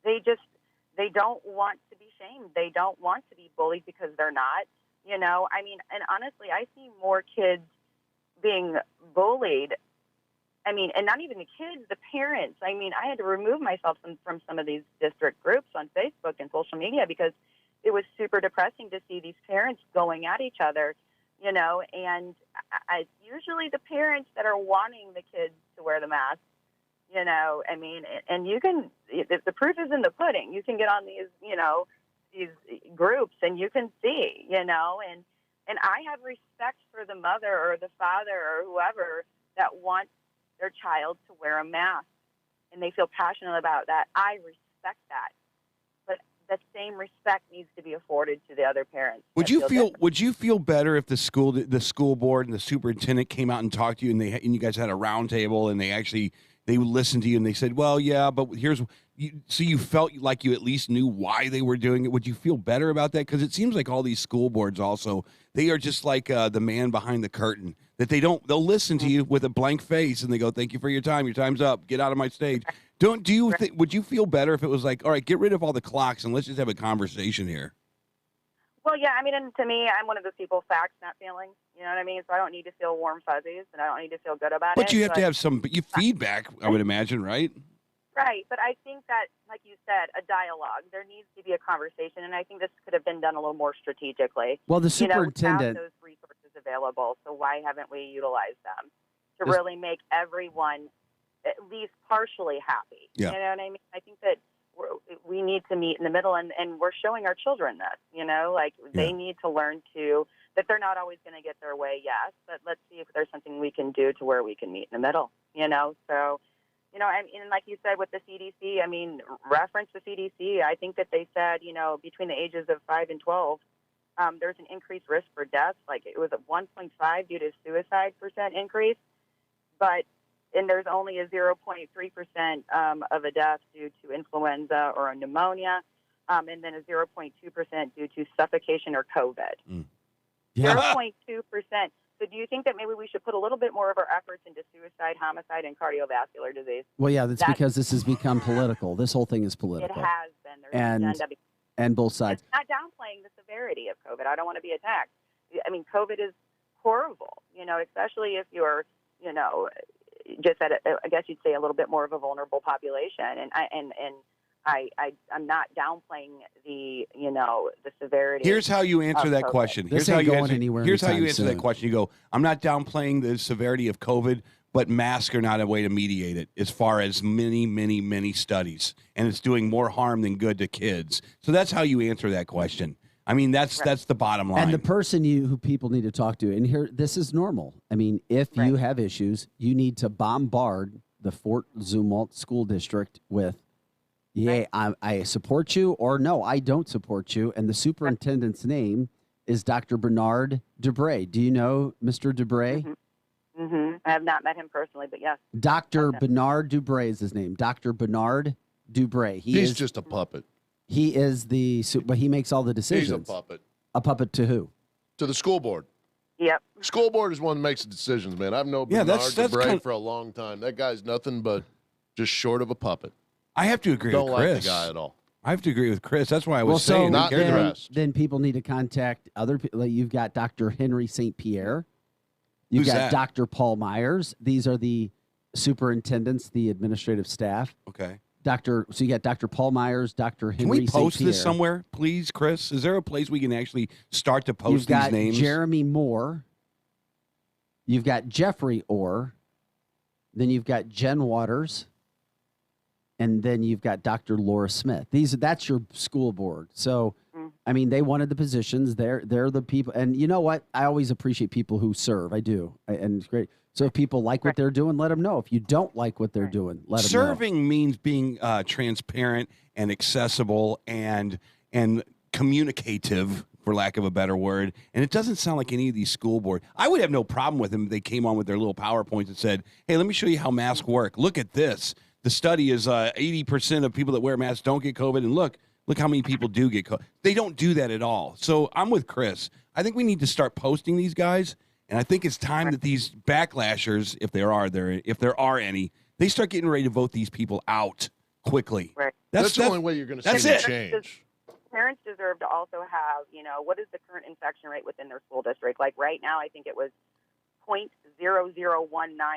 they don't want to be shamed. They don't want to be bullied because they're not. I mean, and honestly, I see more kids being bullied. I mean, and not even the kids, the parents. I mean, I had to remove myself from some of these district groups on Facebook and social media because it was super depressing to see these parents going at each other, and it's usually the parents that are wanting the kids to wear the mask, I mean, and you can, the proof is in the pudding. You can get on these groups and you can see, and I have respect for the mother or the father or whoever that wants their child to wear a mask and they feel passionate about that. I respect that. But the same respect needs to be afforded to the other parents. Would you feel better if the school board and the superintendent came out and talked to you and you guys had a round table and they listened to you and they said, well, yeah, but so you felt like you at least knew why they were doing it? Would you feel better about that? Because it seems like all these school boards also, they are just like the man behind the curtain, that they'll listen to you with a blank face and they go, thank you for your time. Your time's up. Get out of my stage. Would you feel better if it was like, all right, get rid of all the clocks and let's just have a conversation here? Well, yeah, I mean, and to me, I'm one of those people, facts, not feelings. You know what I mean? So I don't need to feel warm fuzzies and I don't need to feel good about it. But you have to have some feedback, I would imagine, right? Right, but I think that, like you said, a dialogue. There needs to be a conversation, and I think this could have been done a little more strategically. Well, the superintendent... we have those resources available, so why haven't we utilized them to really make everyone at least partially happy? Yeah. You know what I mean? I think that we need to meet in the middle, and we're showing our children this, they need to learn that they're not always going to get their way, yes, but let's see if there's something we can do to where we can meet in the middle, so... and like you said with the CDC, I mean, reference the CDC. I think that they said, between the ages of 5 and 12, there's an increased risk for death. Like it was a 1.5 due to suicide % increase, and there's only a 0.3% of a death due to influenza or a pneumonia, and then a 0.2% due to suffocation or COVID. Yeah. 0.2%. So do you think that maybe we should put a little bit more of our efforts into suicide, homicide, and cardiovascular disease? Well, yeah, that's because this has become political. This whole thing is political. It has been. There's an agenda. And both sides. It's not downplaying the severity of COVID. I don't want to be attacked. I mean, COVID is horrible, especially if you're, just at, I guess you'd say, a little bit more of a vulnerable population. And I'm not downplaying the severity. Here's how you answer that question. Here's how you answer that question. You go, I'm not downplaying the severity of COVID, but masks are not a way to mediate it as far as many, many, many studies. And it's doing more harm than good to kids. So that's how you answer that question. I mean, that's the bottom line. And the person who people need to talk to, and here, this is normal. I mean, if you have issues, you need to bombard the Fort Zumwalt School District with, yeah, I support you, or no, I don't support you. And the superintendent's name is Dr. Bernard Dubray. Do you know Mr. Dubray? Mm-hmm. I have not met him personally, but yes. Dr. Bernard Dubray is his name. Dr. Bernard Dubray. He's just a puppet. He is but he makes all the decisions. He's a puppet. A puppet to who? To the school board. Yep. School board is one that makes the decisions, man. I've known Bernard Dubray for a long time. That guy's nothing but just short of a puppet. I have to agree with Chris. Don't like the guy at all. I have to agree with Chris. That's why I was saying. Not the rest. Then people need to contact other people. Like you've got Dr. Henry St. Pierre. You've Who's got that? Dr. Paul Myers. These are the superintendents, the administrative staff. Okay. So you got Dr. Paul Myers, Dr. Henry St. Pierre. Can we post this somewhere, please, Chris? Is there a place we can actually start to post You've got these names? Jeremy Moore. You've got Jeffrey Orr. Then you've got Jen Waters. And then you've got Dr. Laura Smith. That's your school board. So, I mean, they wanted the positions. They're the people. And you know what? I always appreciate people who serve. I do. And it's great. So if people like what they're doing, let them know. If you don't like what they're doing, let them know. Serving means being transparent and accessible and communicative, for lack of a better word. And it doesn't sound like any of these school board. I would have no problem with them if they came on with their little PowerPoints and said, hey, let me show you how masks work. Look at this. The study is 80% of people that wear masks don't get COVID. And look how many people do get COVID. They don't do that at all. So I'm with Chris. I think we need to start posting these guys. And I think it's time that these backlashers, if there are any, they start getting ready to vote these people out quickly. Right. That's the only way you're going to see the change. Parents deserve to also have, what is the current infection rate within their school district? Like right now, I think it was 0.0019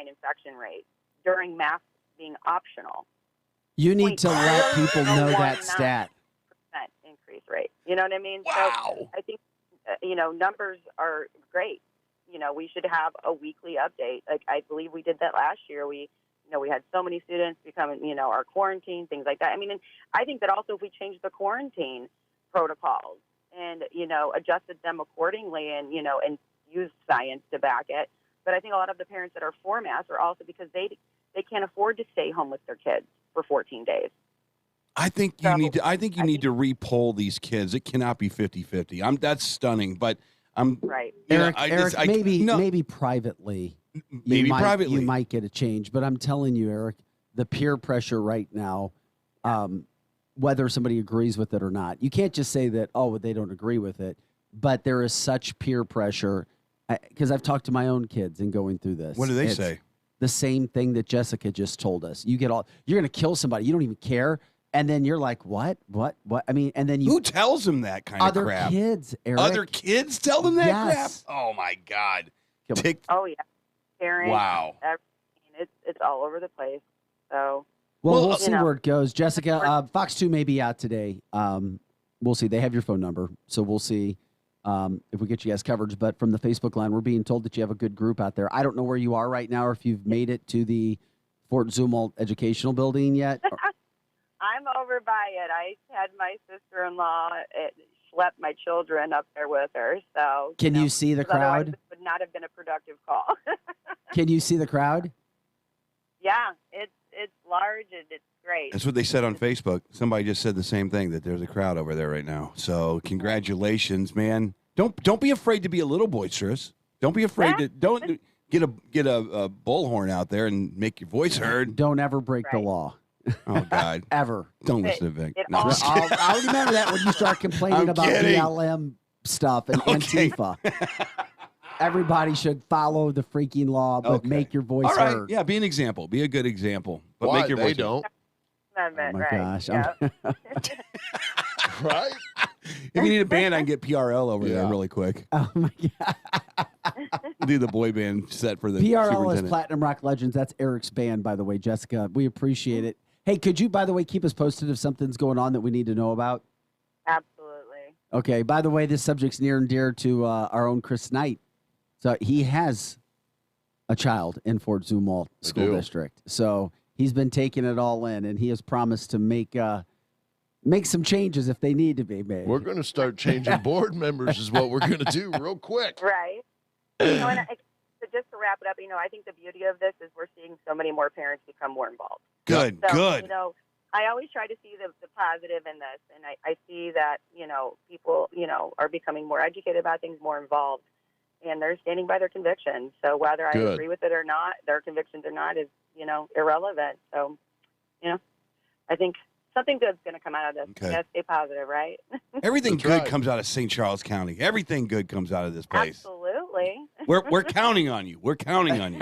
infection rate during masks being optional. You need to let people know that stat. Increase rate. You know what I mean? Wow. So I think, numbers are great. We should have a weekly update. Like I believe we did that last year. We had so many students becoming, our quarantine, things like that. I mean, and I think that also if we change the quarantine protocols and, adjusted them accordingly and use science to back it. But I think a lot of the parents that are for masks are also because they can't afford to stay home with their kids for 14 days. I think you need to re-poll these kids. It cannot be 50-50. That's stunning, but I'm right. Eric, maybe privately. Privately. You might get a change, but I'm telling you, Eric, the peer pressure right now, whether somebody agrees with it or not, you can't just say that, they don't agree with it, but there is such peer pressure because I've talked to my own kids in going through this. What do they say? The same thing that Jessica just told us. You're going to kill somebody. You don't even care. And then you're like, what? I mean, and then who tells them that kind of crap? Other kids, Eric. Other kids tell them that crap? Yes. Oh, my God. Oh, yeah. Parents, wow. It's all over the place. So, well, we'll see where it goes. Jessica, Fox 2 may be out today. We'll see. They have your phone number, so we'll see if we get you guys coverage. But from the Facebook line, we're being told that you have a good group out there. I don't know where you are right now or if you've made it to the Fort Zumwalt Educational Building yet. I'm over by it. I had my sister-in-law schlep my children up there with her. So can you see the crowd? It would not have been a productive call. Can you see the crowd? Yeah, it's large and it's great. That's what they said on Facebook. Somebody just said the same thing, that there's a crowd over there right now. So congratulations, man. Don't be afraid to be a little boisterous. Don't be afraid to don't get a bullhorn out there and make your voice heard. Don't ever break the law. Oh, God. Ever. Don't listen to Vic. No, I'll remember that when you start complaining about BLM stuff and Antifa. Everybody should follow the freaking law, but make your voice heard. Yeah, be an example. Be a good example. But Why? make your voice don't. Oh, my gosh. Yeah. Right? If you need a band, I can get PRL over there really quick. Oh, my God. Do the boy band set for the PRL is Platinum Rock Legends. That's Eric's band, by the way, Jessica. We appreciate it. Hey, could you, by the way, keep us posted if something's going on that we need to know about? Absolutely. Okay. By the way, this subject's near and dear to our own Chris Knight. So he has a child in Fort Zumwalt School District. So he's been taking it all in, and he has promised to make some changes if they need to be made. We're going to start changing board members is what we're going to do real quick. Right. So just to wrap it up, I think the beauty of this is we're seeing so many more parents become more involved. Good. I always try to see the positive in this, and I see that, people, are becoming more educated about things, more involved, and they're standing by their convictions. So whether I agree with it or not, their convictions or not is, irrelevant. So, I think something good's going to come out of this. Okay. You gotta stay positive, right? Everything good comes out of St. Charles County. Everything good comes out of this place. Absolutely. We're counting on you. We're counting on you.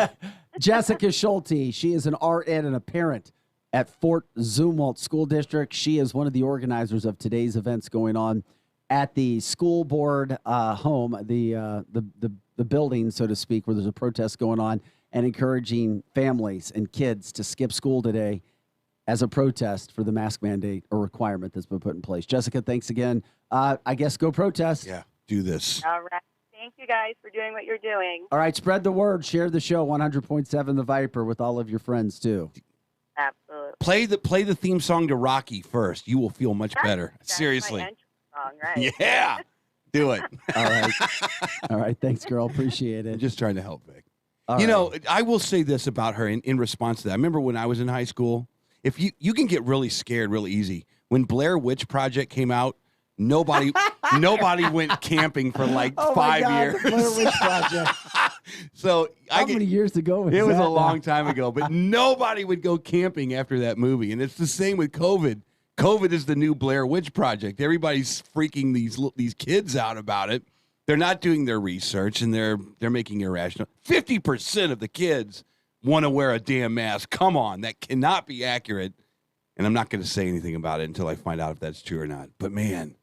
Jessica Schulte, she is an art ed and a parent at Fort Zumwalt School District. She is one of the organizers of today's events going on at the school board home, the building, so to speak, where there's a protest going on, and encouraging families and kids to skip school today as a protest for the mask mandate or requirement that's been put in place. Jessica, thanks again. I guess go protest. Yeah, do this. All right. Thank you guys for doing what you're doing. All right, spread the word. Share the show, 100.7 The Viper, with all of your friends, too. Absolutely. Play the theme song to Rocky first. You will feel much better. That's Seriously. my entry song, right? Yeah. Do it. All right. All right. Thanks, girl. Appreciate it. I'm just trying to help Vic. All you right. know, I will say this about her in response to that. I remember when I was in high school, if you can get really scared real easy. When Blair Witch Project came out, nobody went camping for like Oh 5 my God, years. the Blair Witch Project. So How many years ago was it was that a long now? time ago, but nobody would go camping after that movie. And it's the same with COVID. COVID is the new Blair Witch Project. Everybody's freaking these kids out about it. They're not doing their research, and they're making irrational. 50% of the kids want to wear a damn mask. Come on, that cannot be accurate. And I'm not going to say anything about it until I find out if that's true or not. But man,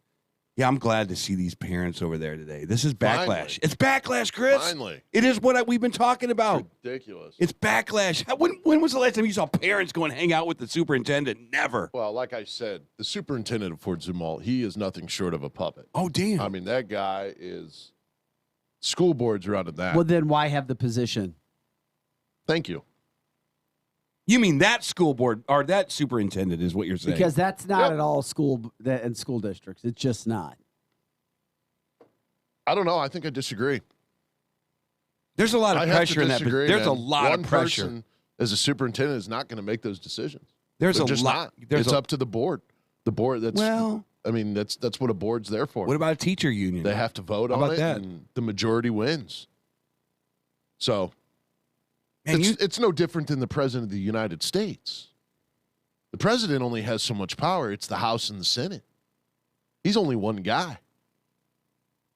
yeah, I'm glad to see these parents over there today. This is backlash. Finally. It's backlash, Chris. Finally. It is what we've been talking about. Ridiculous. It's backlash. When was the last time you saw parents go and hang out with the superintendent? Never. Well, like I said, the superintendent of Fort Zumwalt, he is nothing short of a puppet. Oh, damn. I mean, that guy is – school boards are out of that. Well, then why have the position? Thank you. You mean that school board or that superintendent is what you're saying? Because that's not Yep. at all school in school districts. It's just not. I don't know. I think I disagree. There's a lot of I have to pressure in that. disagree, There's a man. lot One of pressure. person as a superintendent is not going to make those decisions. There's They're a just lot. not. There's It's a- up to the board. The board. That's Well, I mean, that's what a board's there for. what about a teacher union? They have to vote How on about it, that? and the majority wins. So Man, it's no different than the president of the United States. The president only has so much power. It's the House and the Senate. He's only one guy.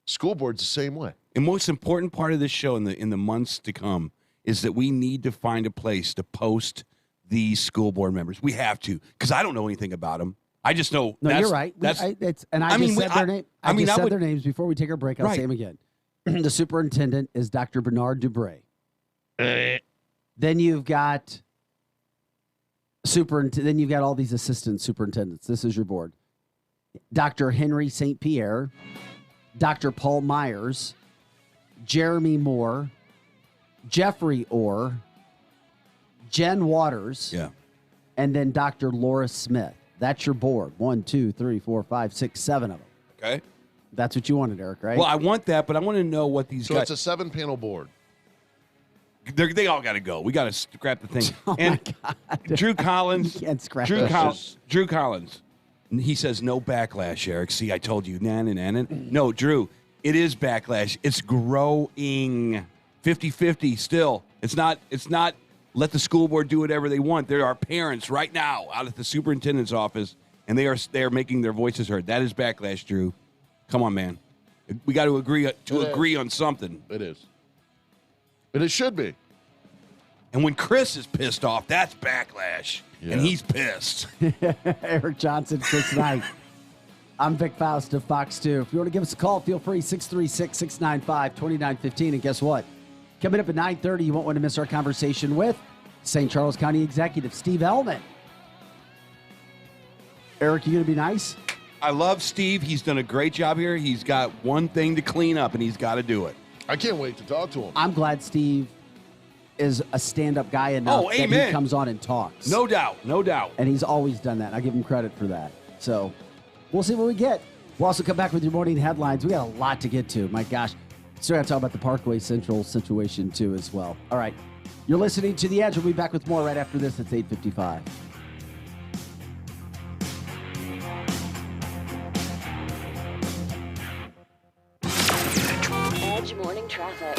School board's the same way. the most important part of this show in the months to come is that we need to find a place to post these school board members. We have to, because I don't know anything about them. I just know. No, that's, you're right. That's I just said their name. I mean, just I said would- their names before we take our break. I'll Right. say them again. The superintendent is Dr. Bernard Dubray. Then you've got then you've got all these assistant superintendents. This is your board. Dr. Henry St. Pierre, Dr. Paul Myers, Jeremy Moore, Jeffrey Orr, Jen Waters, Yeah. and then Dr. Laura Smith. That's your board. 1, 2, 3, 4, 5, 6, 7 of them. Okay. That's what you wanted, Eric, right? Well, I want that, but I want to know what these So guys. it's a 7-panel board. They all got to go. We got to scrap the thing. Oh and my God. Drew Collins. You can't scrap Drew that. Collins. Drew Collins. He says no backlash, Eric. See, I told you. No, Drew. It is backlash. It's growing. 50-50 still. It's not let the school board do whatever they want. There are parents right now out at the superintendent's office, and they are making their voices heard. That is backlash, Drew. Come on, man. We got to agree on something. It is. And it should be. And when Chris is pissed off, that's backlash. Yeah. And he's pissed. Eric Johnson, Chris Knight. I'm Vic Faust of Fox 2. If you want to give us a call, feel free, 636-695-2915. And guess what? Coming up at 9:30, you won't want to miss our conversation with St. Charles County Executive Steve Ellman. Eric, you going to be nice? I love Steve. He's done a great job here. He's got one thing to clean up, and he's got to do it. I can't wait to talk to him. I'm glad Steve is a stand-up guy enough that amen. he comes on and talks. No doubt. No doubt. And he's always done that. I give him credit for that. So we'll see what we get. We'll also come back with your morning headlines. We got a lot to get to. My gosh. Still got to talk about the Parkway Central situation, too, as well. All right. You're listening to The Edge. We'll be back with more right after this. It's 8:55. Edge morning traffic.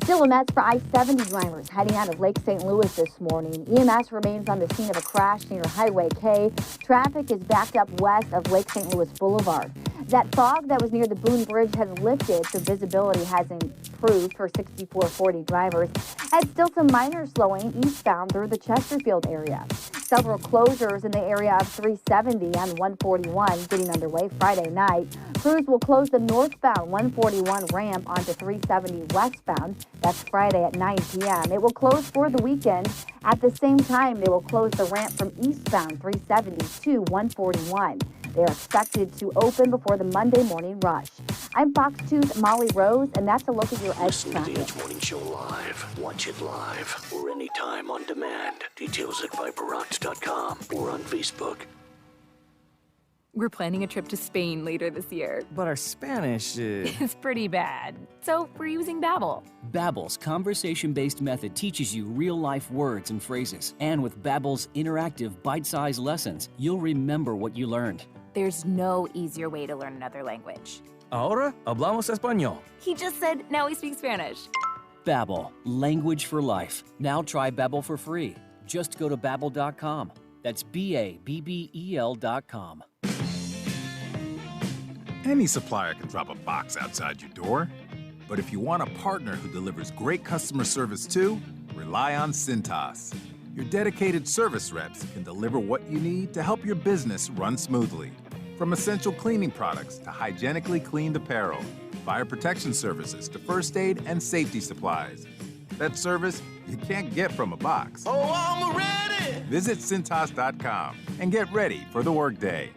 Still a mess for I-70 drivers heading out of Lake St. Louis this morning. EMS remains on the scene of a crash near Highway K. Traffic is backed up west of Lake St. Louis Boulevard. That fog that was near the Boone Bridge has lifted, so visibility has improved for 6440 drivers. And still some minor slowing eastbound through the Chesterfield area. Several closures in the area of 370 and 141 getting underway Friday night. Crews will close the northbound 141 ramp onto 370 westbound. That's Friday at 9 p.m. It will close for the weekend. At the same time, they will close the ramp from eastbound 370 to 141. They are expected to open before the Monday morning rush. I'm Fox 2's Molly Rose, and that's a look at your Edge Listen to the traffic. Edge Morning Show live. Watch it live or anytime on demand. Details at viperrocks.com or on Facebook. We're planning a trip to Spain later this year. But our Spanish It's pretty bad. So we're using Babbel. Babbel's conversation-based method teaches you real-life words and phrases. And with Babbel's interactive, bite-sized lessons, you'll remember what you learned. There's no easier way to learn another language. Ahora hablamos español. He just said, now we speak Spanish. Babbel, language for life. Now try Babbel for free. Just go to Babbel.com. That's Babbel.com. Any supplier can drop a box outside your door. But if you want a partner who delivers great customer service too, rely on Cintas. Your dedicated service reps can deliver what you need to help your business run smoothly. From essential cleaning products to hygienically cleaned apparel, fire protection services to first aid and safety supplies. That service you can't get from a box. Oh, I'm ready! Visit Cintas.com and get ready for the workday.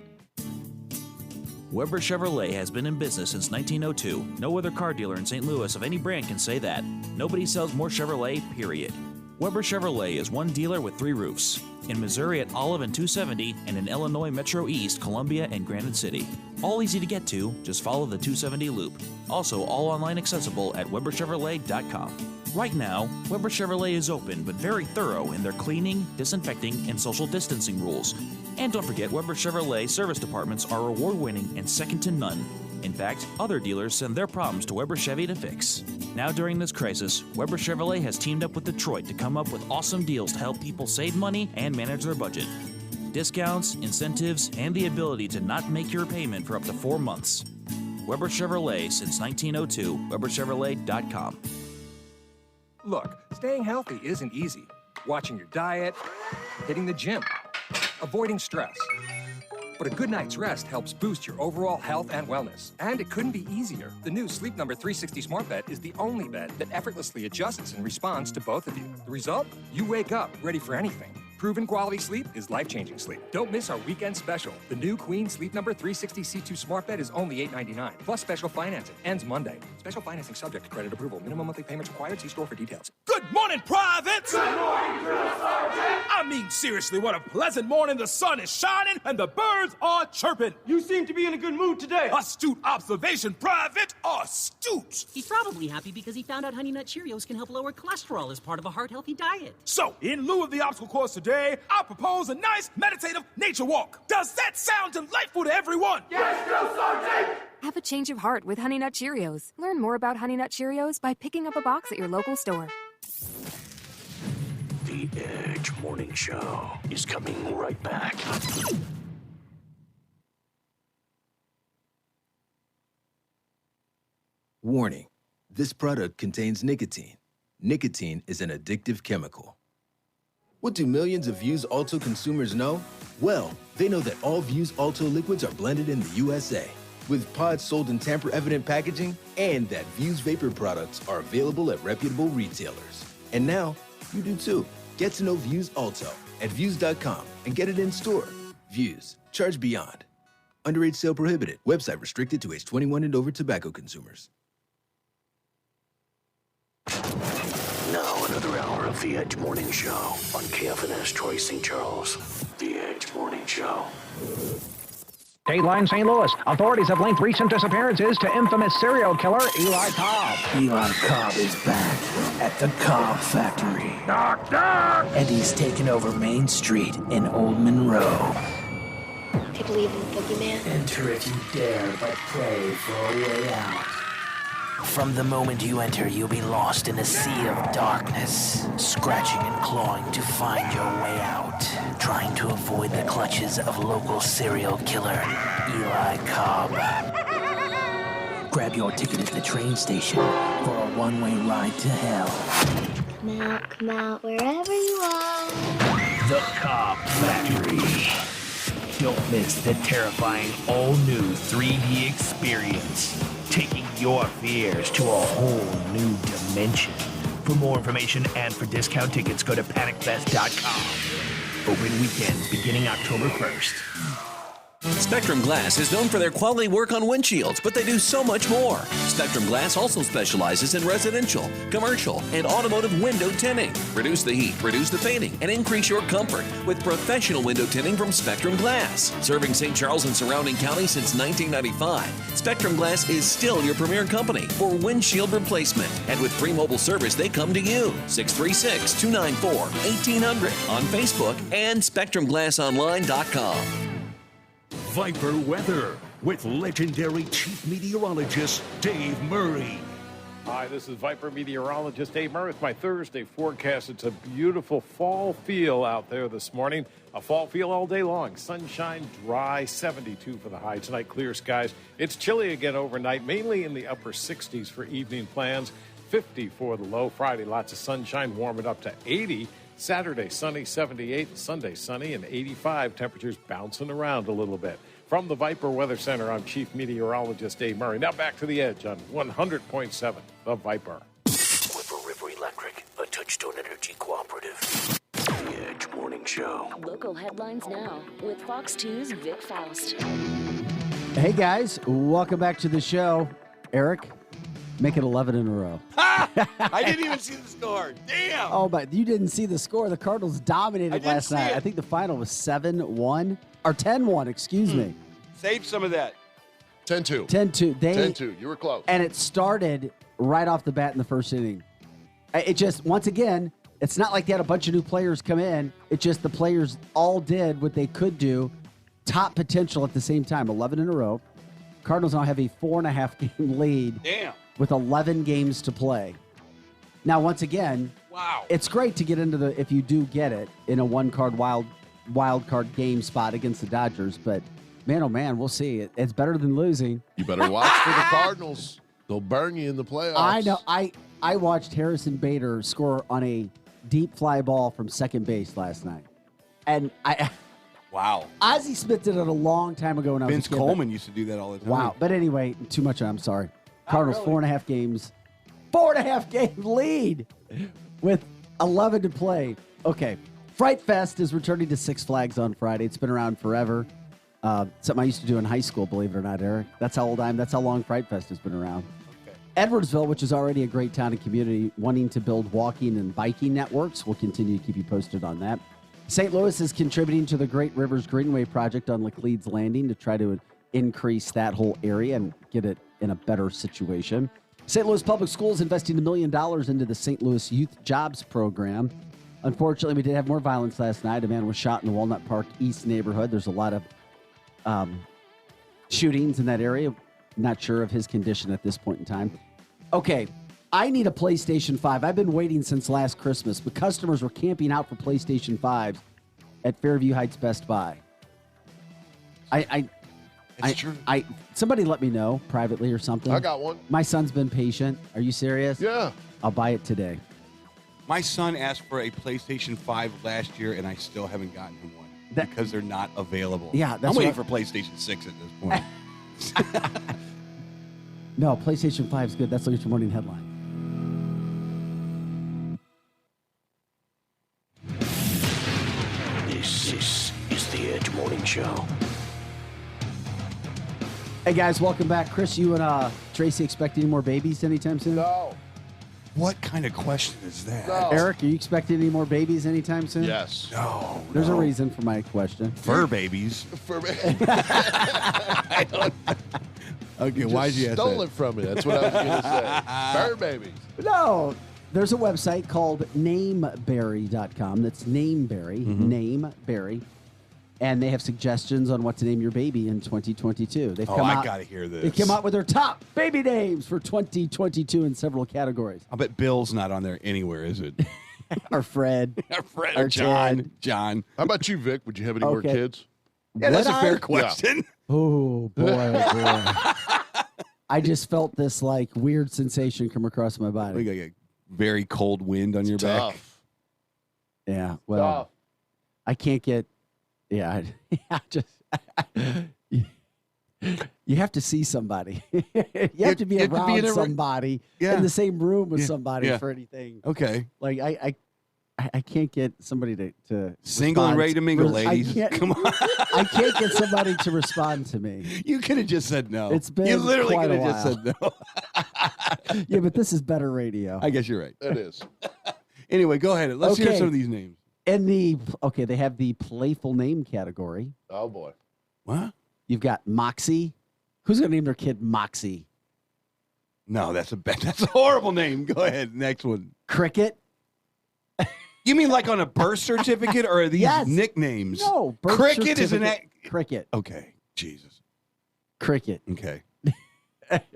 Weber Chevrolet has been in business since 1902. No other car dealer in St. Louis of any brand can say that. Nobody sells more Chevrolet, period. Weber Chevrolet is one dealer with 3 roofs. In Missouri at Olive and 270, and in Illinois Metro East, Columbia, and Granite City. All easy to get to, just follow the 270 loop. Also, all online accessible at WeberChevrolet.com. Right now, Weber Chevrolet is open but very thorough in their cleaning, disinfecting, and social distancing rules. And don't forget, Weber Chevrolet service departments are award-winning and second to none. In fact, other dealers send their problems to Weber Chevy to fix. Now during this crisis, Weber Chevrolet has teamed up with Detroit to come up with awesome deals to help people save money and manage their budget. Discounts, incentives, and the ability to not make your payment for up to 4 months. Weber Chevrolet since 1902, WeberChevrolet.com. Look, staying healthy isn't easy. Watching your diet, hitting the gym, avoiding stress. But a good night's rest helps boost your overall health and wellness. And it couldn't be easier. The new Sleep Number 360 Smart Bed is the only bed that effortlessly adjusts and responds to both of you. The result? You wake up ready for anything. Proven quality sleep is life-changing sleep. Don't miss our weekend special. The new Queen Sleep Number 360 C2 Smart Bed is only $8.99, plus special financing. Ends Monday. Special financing subject to credit approval. Minimum monthly payments required. See store for details. Good morning, privates! Good morning, Drill Sergeant! I mean, seriously, what a pleasant morning. The sun is shining and the birds are chirping. You seem to be in a good mood today. Astute observation, Private. Astute. He's probably happy because he found out Honey Nut Cheerios can help lower cholesterol as part of a heart-healthy diet. So, in lieu of the obstacle course today, I propose a nice meditative nature walk. Does that sound delightful to everyone? Yes, Drill Sergeant! Have a change of heart with Honey Nut Cheerios. Learn more about Honey Nut Cheerios by picking up a box at your local store. The Edge Morning Show is coming right back. Warning, this product contains nicotine. Nicotine is an addictive chemical. What do millions of Vuse Alto consumers know? Well, they know that all Vuse Alto liquids are blended in the USA, with pods sold in tamper-evident packaging, and that Vuse Vapor products are available at reputable retailers. And now, you do too. Get to know Vuse Alto at Vuse.com and get it in store. Vuse, charge beyond. Underage sale prohibited. Website restricted to age 21 and over tobacco consumers. Now another hour of The Edge Morning Show on KFNS Troy St. Charles. The Edge Morning Show. Dateline St. Louis. Authorities have linked recent disappearances to infamous serial killer Eli Cobb. Eli Cobb is back at the Cobb Factory. Knock, knock! And he's taken over Main Street in Old Monroe. Do you believe in the boogeyman? Enter if you dare, but pray for a way out. From the moment you enter, you'll be lost in a sea of darkness, scratching and clawing to find your way out, trying to avoid the clutches of local serial killer Eli Cobb. Grab your ticket at the train station for a one-way ride to hell. Come out, wherever you are. The Cobb Factory. Don't miss the terrifying all-new 3D experience, taking your fears to a whole new dimension. For more information and for discount tickets, go to PanicFest.com. Open weekends beginning October 1st. Spectrum Glass is known for their quality work on windshields, but they do so much more. Spectrum Glass also specializes in residential, commercial, and automotive window tinting. Reduce the heat, reduce the fading, and increase your comfort with professional window tinting from Spectrum Glass. Serving St. Charles and surrounding counties since 1995, Spectrum Glass is still your premier company for windshield replacement. And with free mobile service, they come to you. 636-294-1800 on Facebook and SpectrumGlassOnline.com. Viper weather with legendary chief meteorologist Dave Murray. Hi, this is Viper meteorologist Dave Murray with my Thursday forecast. It's a beautiful fall feel out there this morning. A fall feel all day long. Sunshine, dry, 72 for the high. Tonight, clear skies. It's chilly again overnight, mainly in the upper 60s for evening plans. 50 for the low. Friday, lots of sunshine, warming up to 80. Saturday, sunny, 78. Sunday, sunny, and 85. Temperatures bouncing around a little bit. From the Viper Weather Center, I'm Chief Meteorologist Dave Murray. Now back to the Edge on 100.7, the Viper. Whipper River Electric, a Touchstone Energy cooperative. The Edge Morning Show. Local headlines now with Fox 2's Vic Faust. Hey, guys. Welcome back to the show. Eric, make it 11 in a row. I didn't even see the score. Damn. Oh, but you didn't see the score. The Cardinals dominated last night. I think the final was 7-1 or 10-1, excuse me. Save some of that. 10-2. 10-2. 10-2. You were close. And it started right off the bat in the first inning. It just, once again, it's not like they had a bunch of new players come in. It just the players all did what they could do. Top potential at the same time. 11 in a row. Cardinals now have a 4.5 game lead. Damn. With 11 games to play. Now, once again, wow, it's great to get into the, if you do get it, in a one-card wild card game spot against the Dodgers. But, man, oh, man, we'll see. It's better than losing. You better watch for the Cardinals. They'll burn you in the playoffs. I know. I watched Harrison Bader score on a deep fly ball from second base last night. And wow. Ozzie Smith did it a long time ago when I was Vince a kid, Coleman used to do that all the time. Wow. But anyway, too much. I'm sorry. Cardinals, 4.5 games. 4.5 game lead with 11 to play. Okay. Fright Fest is returning to Six Flags on Friday. It's been around forever. Something I used to do in high school, believe it or not, Eric. That's how old I am. That's how long Fright Fest has been around. Okay. Edwardsville, which is already a great town and community, wanting to build walking and biking networks. We'll continue to keep you posted on that. St. Louis is contributing to the Great Rivers Greenway project on Laclede's Landing to try to increase that whole area and get it in a better situation. St. Louis Public Schools investing $1 million into the St. Louis Youth Jobs Program. Unfortunately, we did have more violence last night. A man was shot in the Walnut Park East neighborhood. There's a lot of shootings in that area. Not sure of his condition at this point in time. Okay, I need a PlayStation 5. I've been waiting since last Christmas, but customers were camping out for PlayStation 5s at Fairview Heights Best Buy. Somebody let me know privately or something. I got one. My son's been patient. Are you serious? Yeah. I'll buy it today. My son asked for a PlayStation 5 last year, and I still haven't gotten him one because they're not available. Yeah, that's I'm waiting for PlayStation 6 at this point. No, PlayStation 5 is good. That's like your morning headline. This is the Edge Morning Show. Hey, guys, welcome back. Chris, you and Tracy expect any more babies anytime soon? No. What kind of question is that? No. Eric, are you expecting any more babies anytime soon? Yes. No. There's a reason for my question. Fur babies. I don't. Okay, why'd you ask stole that? it from me. That's what I was going to say. Fur babies. No. There's a website called nameberry.com. That's Nameberry. Nameberry. And they have suggestions on what to name your baby in 2022. They've come out, I got to hear this. They came out with their top baby names for 2022 in several categories. I bet Bill's not on there anywhere, is it? Or Fred. Or John. John. How about you, Vic? Would you have any more kids? Yeah, that's Would a fair I? question. Oh, boy, oh, boy. I just felt this, like, weird sensation come across my body. We got a very cold wind on your back. Tough. Yeah, well, Tough. I can't get... Yeah, I just... You have to see somebody. You have to be around somebody in the same room with somebody for anything. Okay. Like, I can't get somebody to Single and respond. ready to mingle, ladies. Come on. I can't get somebody to respond to me. You could have just said no. It's been You literally quite could a have just said no. Yeah, but this is better radio. I guess you're right. It is. Anyway, go ahead. Let's hear Okay. some of these names. In they have the playful name category. Oh boy. What? You've got Moxie. Who's gonna name their kid Moxie? No, that's a horrible name. Go ahead. Next one. Cricket. You mean like on a birth certificate, or are these Yes. nicknames? No, birth Cricket is an certificate. Cricket. Okay. Jesus. Cricket. Okay.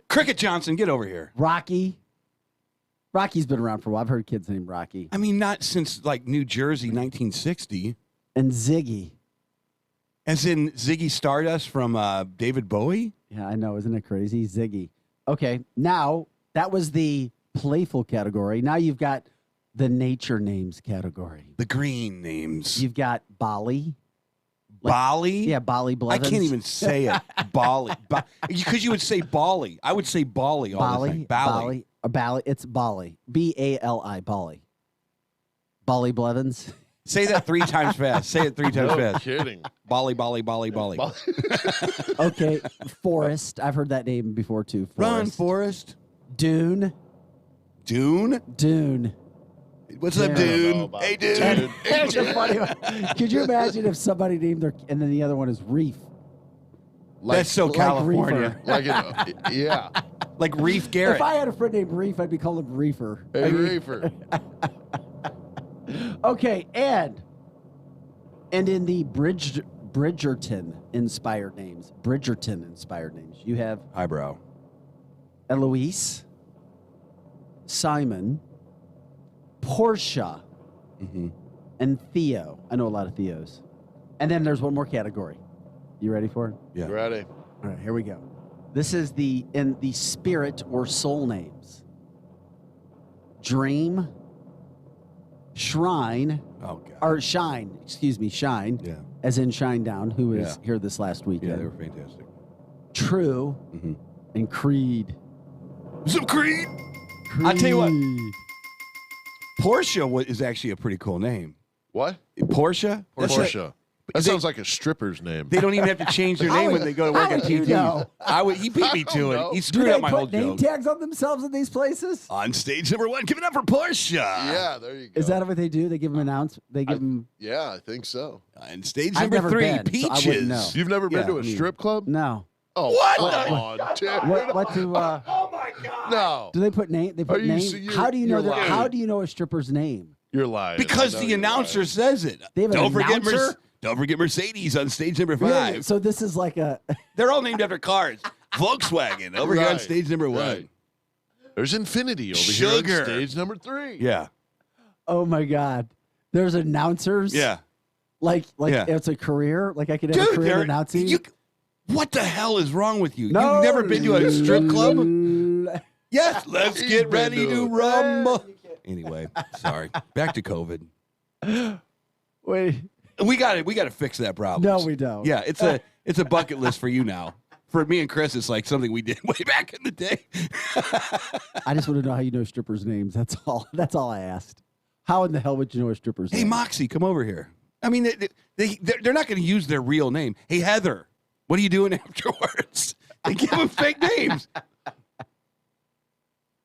Cricket Johnson, get over here. Rocky. Rocky's been around for a while. I've heard kids named Rocky. I mean, not since like New Jersey, 1960. And Ziggy. As in Ziggy Stardust from David Bowie? Yeah, I know. Isn't it crazy? Ziggy. Okay. Now, that was the playful category. Now you've got the nature names category. The green names. You've got Bali. Bali? Yeah, Bali Blevins. I can't even say it. Bali. Because you would say Bali. I would say Bali all the time. Bali. Bali. It's Bali. B-A-L-I. Bali. Bali Blevins. Say that 3 times fast. Say it 3 times No fast. kidding. Bali, Bali, Bali, Bali. Okay. Forrest. I've heard that name before, too. Run, Forrest. Dune. Dune? Dune. What's up, Dune? Hey, Dune. That's a funny one. Could you imagine if somebody named their, and then the other one is Reef? That's so California. Yeah. Like Reef Garrett. If I had a friend named Reef, I'd be calling him Reefer. Hey, Reefer. Okay, and in the Bridgerton inspired names, you have Eyebrow. Eloise, Simon, Portia, and Theo. I know a lot of Theos. And then there's one more category. You ready for it? Yeah. Ready. All right, here we go. This is in the spirit or soul names. Dream, Shrine, or Shine, Shine, Yeah. as in Shine Down, who was here this last weekend. Yeah, they were fantastic. True, and Creed. Some Creed. I'll tell you what. Portia is actually a pretty cool name. What? Portia? Portia. That sounds like a stripper's name. They don't even have to change their name when they go to work at you TD. know? He beat me to it. He Do screwed they up my whole put name joke. tags on themselves in these places? On stage number 1, give it up for Portia. Yeah, there you go. Is that what they do? They give them They give them. Yeah, I think so. And stage I've number never 3, been, so I wouldn't Peaches. know. You've never been Yeah, to a strip club? No. Oh, What? come on, dude. What do? Oh my God. No. Do they put name? They put Are you name. se- How do you know you're that? lying. How do you know a stripper's name? You're lying. Because I know the you're announcer lying. says it. They have an announcer? Don't forget Mercedes on stage number 5. Really? So this is like a. They're all named after cars. Volkswagen over here on Right, stage number 1. right. There's Infinity over here Sugar. on stage number 3. Yeah. Oh my God! There's announcers. Yeah. Like Yeah. it's a career. Like I could have a career they're- announcing. What the hell is wrong with you? No. You've never been to a strip club? Yes, let's He's get been ready to to it. rumble. Anyway, sorry. Back to COVID. Wait. We got to fix that problem. No, we don't. Yeah, it's a bucket list for you now. For me and Chris, it's like something we did way back in the day. I just want to know how you know strippers' names. That's all. That's all I asked. How in the hell would you know a stripper's Hey, name? Moxie, come over here. I mean, they're not going to use their real name. Hey, Heather, what are you doing afterwards? They give them fake names.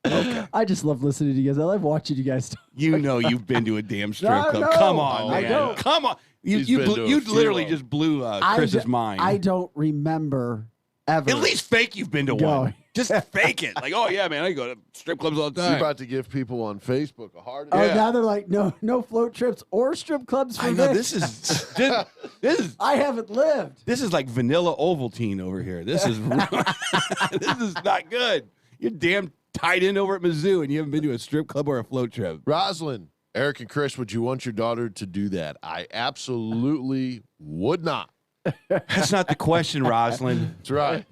Okay. I just love listening to you guys. I love watching you guys talk. You know you've been to a damn strip No, club. no, Come on, I man. don't. Come on. He's been to a You few literally of them. just blew Chris's mind. I don't remember ever. At least fake you've been to Go. one. Just fake it. Like, oh, yeah, man, I go to strip clubs all the You're time. about to give people on Facebook a heart Oh, attack. now they're like, no float trips or strip clubs for I know, Vic. this is I haven't lived. this is like vanilla Ovaltine over here. This is this is not good. You're damn tied in over at Mizzou, and you haven't been to a strip club or a float trip. Rosalind, Eric, and Chris, would you want your daughter to do that? I absolutely would not. That's not the question, Rosalind. That's right.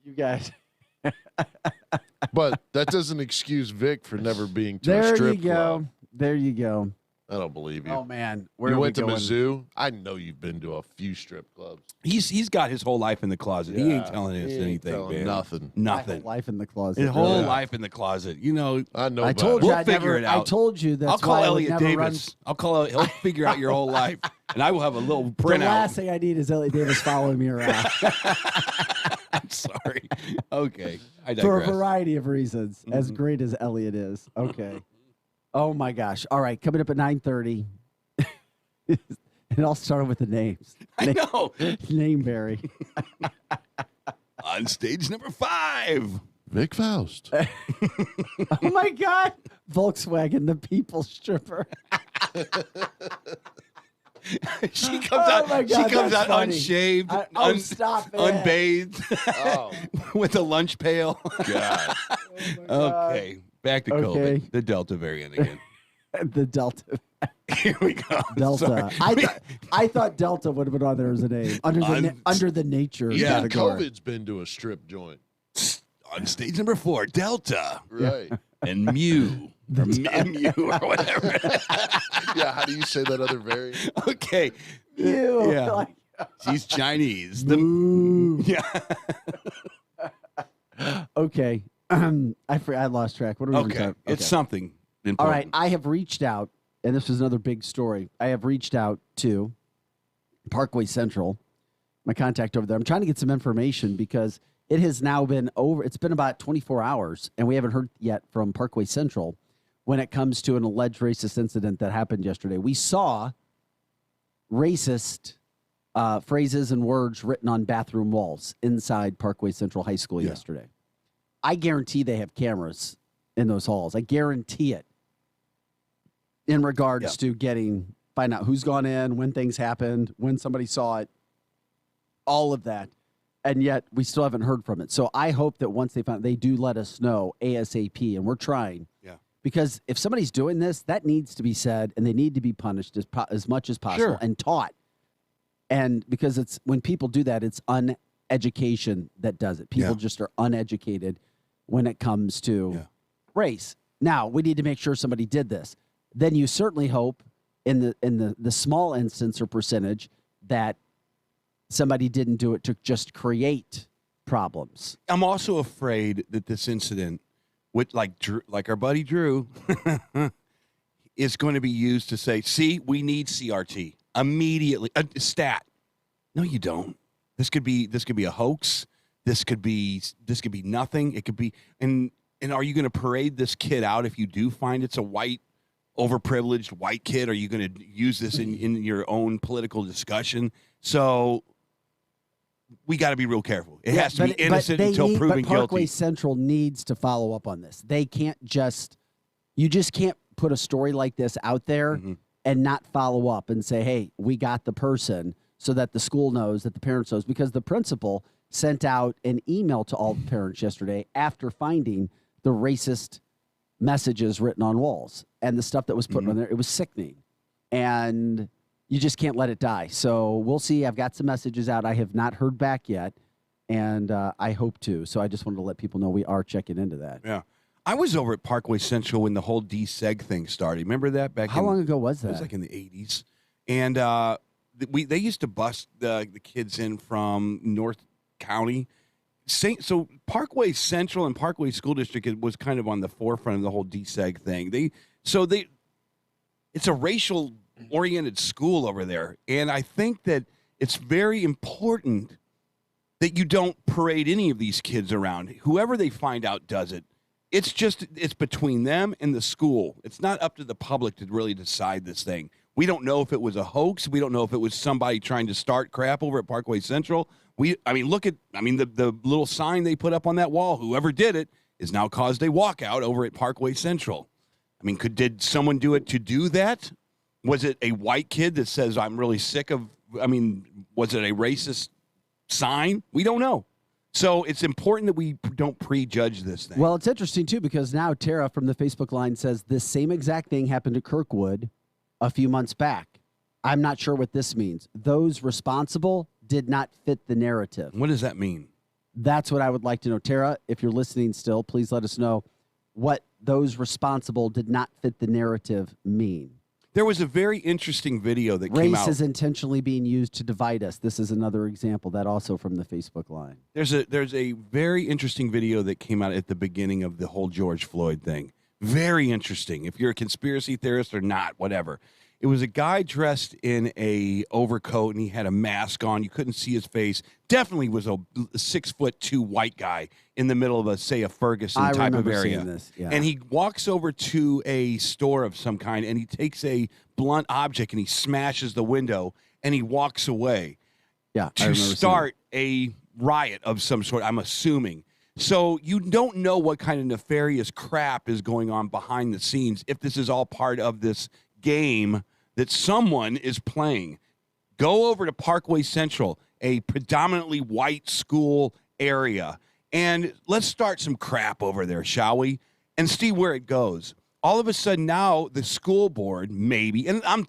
You guys. But that doesn't excuse Vic for never being to There a strip you go. club. There you go. I don't believe you. Oh, man. Where You are we went to going? Mizzou? I know you've been to a few strip clubs. He's got his whole life in the closet. He ain't Yeah, telling us he ain't anything, telling man. nothing. My Nothing. whole life in the closet. His whole really. life in the closet. You know, I know. I about told it. you We'll I'd figure never, it out. I told you that's I'll call why I would Elliot never Davis. I'll call. He'll figure out your whole life, and I will have a little run. The printout. last thing I need is Elliot Davis following me around I'm sorry. Okay, I for a digress. variety of reasons. As great as Elliot is. Okay. Oh my gosh. All right. Coming up at 9:30. And I'll start with the names. I know. Nameberry. On stage number 5. Vic Faust. Oh my God. Volkswagen, the people stripper. She comes Oh out. my God, she comes that's out funny. unshaved, Stop it. unbathed, Oh, with a lunch pail. God. Okay, back to Okay. COVID, the Delta variant again. The Delta. Here we go. Delta. Sorry. I thought Delta would have been on there as a name under the nature Yeah, category. COVID's been to a strip joint. On stage number 4, Delta Right. and Mu. Or Mu or whatever. Yeah, how do you say that other variant? Okay. Ew. Yeah. Like, She's Chinese. Yeah. okay. I lost track. What are we even Okay. talking? It's something important. All right. I have reached out, and this was another big story. I have reached out to Parkway Central, my contact over there. I'm trying to get some information because it has now been over. It's been about 24 hours, and we haven't heard yet from Parkway Central when it comes to an alleged racist incident that happened yesterday. We saw racist phrases and words written on bathroom walls inside Parkway Central High School yesterday. I guarantee they have cameras in those halls. I guarantee it. In regards to find out who's gone in, when things happened, when somebody saw it, all of that. And yet we still haven't heard from it. So I hope that once they do let us know ASAP, and we're trying. Yeah. Because if somebody's doing this, that needs to be said, and they need to be punished as much as possible and taught. And because it's when people do that, it's uneducation that does it. People just are uneducated when it comes to race. Now, we need to make sure somebody did this. Then you certainly hope in the small instance or percentage that somebody didn't do it to just create problems. I'm also afraid that this incident, with like our buddy Drew, is going to be used to say, "See, we need CRT immediately." A stat. No, you don't. This could be a hoax. This could be nothing. It could be. And are you going to parade this kid out if you do find it's a white, overprivileged white kid? Are you going to use this in your own political discussion? So we got to be real careful. It has to be innocent until proven but Parkway guilty. Central needs to follow up on this. They can't you just can't put a story like this out there and not follow up and say, hey, we got the person, so that the school knows, that the parents knows, because the principal sent out an email to all the parents yesterday after finding the racist messages written on walls and the stuff that was put on there. It was sickening. And you just can't let it die. So we'll see. I've got some messages out. I have not heard back yet, and I hope to. So I just wanted to let people know we are checking into that. Yeah. I was over at Parkway Central when the whole DSEG thing started. Remember that back? How long ago was that? It was like in the 80s. And they used to bus the kids in from North County. So Parkway Central and Parkway School District was kind of on the forefront of the whole DSEG thing. It's a racial-oriented school over there. And I think that it's very important that you don't parade any of these kids around. Whoever they find out does it. It's between them and the school. It's not up to the public to really decide this thing. We don't know if it was a hoax. We don't know if it was somebody trying to start crap over at Parkway Central. Look at the little sign they put up on that wall. Whoever did it has now caused a walkout over at Parkway Central. Did someone do it to do that? Was it a white kid that says, I'm really sick of, was it a racist sign? We don't know. So it's important that we don't prejudge this thing. Well, it's interesting, too, because now Tara from the Facebook line says this same exact thing happened to Kirkwood a few months back. I'm not sure what this means. Those responsible did not fit the narrative. What does that mean? That's what I would like to know. Tara, if you're listening still, please let us know what those responsible did not fit the narrative mean. There was a very interesting video that came out. Race is intentionally being used to divide us. This is another example, that also from the Facebook line. There's a very interesting video that came out at the beginning of the whole George Floyd thing. Very interesting. If you're a conspiracy theorist or not, whatever. It was a guy dressed in a overcoat and he had a mask on. You couldn't see his face. Definitely was a 6'2" white guy in the middle of a Ferguson type of area. Seeing this, yeah. And he walks over to a store of some kind and he takes a blunt object and he smashes the window and he walks away. Yeah, to start a riot of some sort, I'm assuming. So you don't know what kind of nefarious crap is going on behind the scenes if this is all part of this game that someone is playing. Go over to Parkway Central, a predominantly white school area, and let's start some crap over there, shall we? And see where it goes. All of a sudden now the school board maybe, and I'm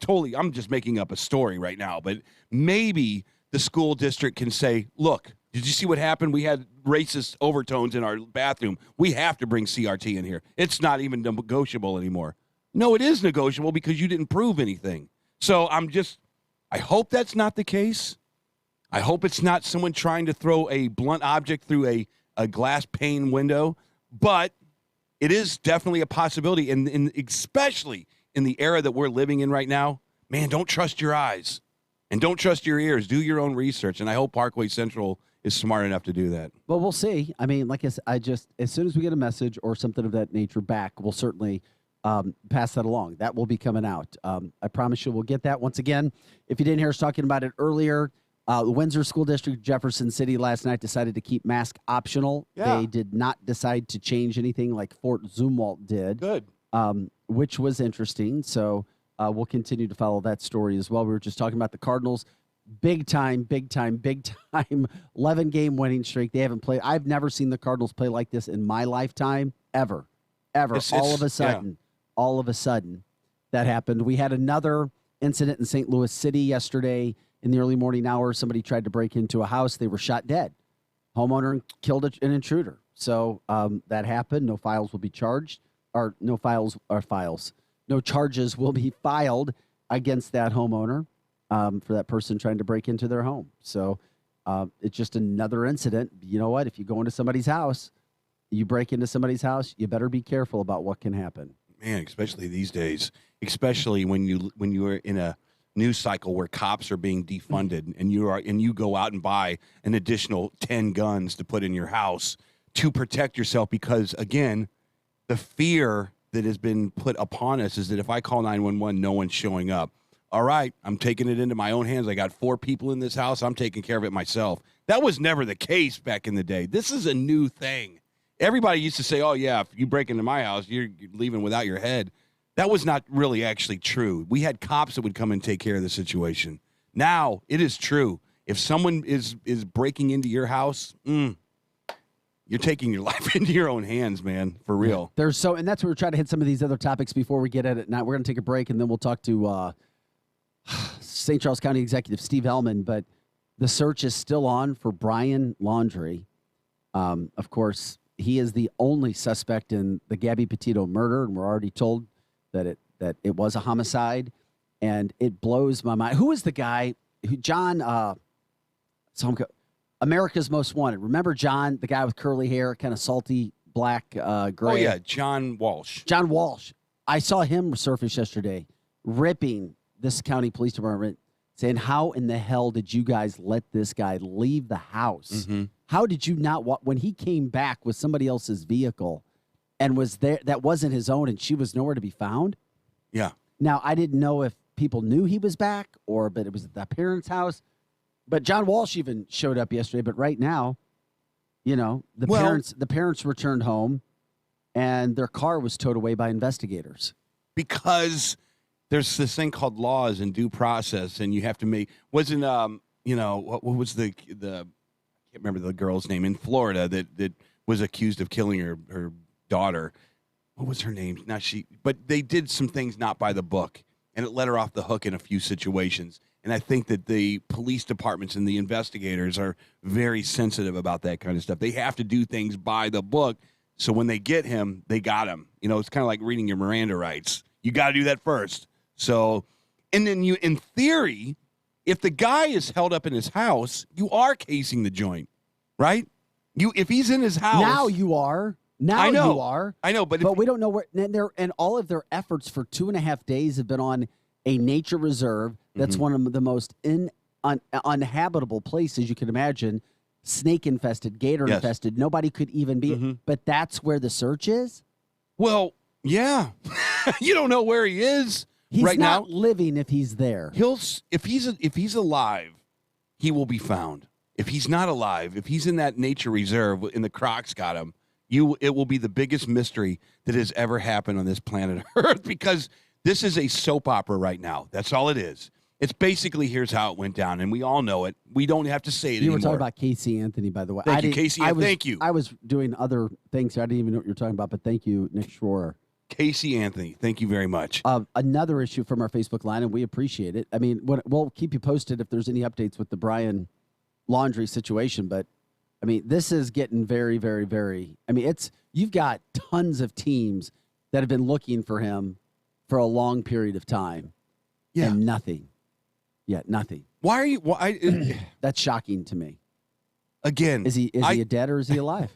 just making up a story right now, but maybe the school district can say, look, did you see what happened? We had racist overtones in our bathroom. We have to bring CRT in here. It's not even negotiable anymore. No, it is negotiable because you didn't prove anything. So I hope that's not the case. I hope it's not someone trying to throw a blunt object through a glass pane window, but it is definitely a possibility, and especially in the era that we're living in right now. Man, don't trust your eyes and don't trust your ears. Do your own research, and I hope Parkway Central is smart enough to do that. Well, we'll see. I mean, like I said, as soon as we get a message or something of that nature back, we'll certainly pass that along. That will be coming out. I promise you we'll get that. Once again, if you didn't hear us talking about it earlier, the Windsor School District, Jefferson City last night decided to keep mask optional. Yeah. They did not decide to change anything like Fort Zumwalt did. Good. Which was interesting. So we'll continue to follow that story as well. We were just talking about the Cardinals. Big time 11-game winning streak. They haven't played. I've never seen the Cardinals play like this in my lifetime, ever. All of a sudden, that happened. We had another incident in St. Louis City yesterday in the early morning hours. Somebody tried to break into a house. They were shot dead. Homeowner killed an intruder. So that happened. No files will be charged. Or no charges will be filed against that homeowner for that person trying to break into their home. So it's just another incident. You know what? If you go into somebody's house, you break into somebody's house, you better be careful about what can happen. Man, especially these days, especially when you are in a news cycle where cops are being defunded and you go out and buy an additional 10 guns to put in your house to protect yourself, because again, the fear that has been put upon us is that if I call 911, no one's showing up. All right, I'm taking it into my own hands. I got 4 people in this house. I'm taking care of it myself. That was never the case back in the day. This is a new thing. Everybody used to say, oh, yeah, if you break into my house, you're leaving without your head. That was not really actually true. We had cops that would come and take care of the situation. Now, it is true. If someone is breaking into your house, you're taking your life into your own hands, man, for real. And that's where we're trying to hit some of these other topics before we get at it. Now, we're going to take a break, and then we'll talk to St. Charles County Executive Steve Ellman. But the search is still on for Brian Laundrie. Of course, he is the only suspect in the Gabby Petito murder, and we're already told that it was a homicide, and it blows my mind. Who is the guy who America's Most Wanted? Remember John, the guy with curly hair, kind of salty black gray? Oh yeah, John Walsh. John Walsh. I saw him surface yesterday, ripping this county police department, saying, "How in the hell did you guys let this guy leave the house? Mm-hmm. How did you not when he came back with somebody else's vehicle and was there that wasn't his own and she was nowhere to be found?" Yeah. Now, I didn't know if people knew he was back but it was at the parents' house. But John Walsh even showed up yesterday. But right now, the parents returned home and their car was towed away by investigators. Because there's this thing called laws and due process, and you have to make what was the I can't remember the girl's name in Florida that was accused of killing her daughter. What was her name? But they did some things not by the book, and it let her off the hook in a few situations. And I think that the police departments and the investigators are very sensitive about that kind of stuff. They have to do things by the book, so when they get him, they got him. It's kind of like reading your Miranda rights. You got to do that first. So, and then you, in theory, if the guy is held up in his house, you are casing the joint, right? If he's in his house. Now you are. Now I know. you are. I know, but we don't know where. And all of their efforts for 2.5 days have been on a nature reserve that's one of the most uninhabitable places you can imagine. Snake infested, gator infested. Nobody could even be. But that's where the search is. Well, yeah. You don't know where he is He's right not now. living if he's there. If he's alive, he will be found. If he's not alive, if he's in that nature reserve and the Crocs got him, it will be the biggest mystery that has ever happened on this planet Earth, because this is a soap opera right now. That's all it is. It's basically here's how it went down, and we all know it. We don't have to say it anymore. You were talking about Casey Anthony, by the way. Thank you, Casey. Thank you. I was doing other things here. I didn't even know what you were talking about, but thank you, Nick Schroer. Casey Anthony, thank you very much. Another issue from our Facebook line, and we appreciate it. I mean, we'll keep you posted if there's any updates with the Brian Laundrie situation, but I mean, this is getting very, very, very. I mean, you've got tons of teams that have been looking for him for a long period of time, and nothing. Yeah, nothing. Why are you? That's shocking to me. Again, is he dead or is he alive?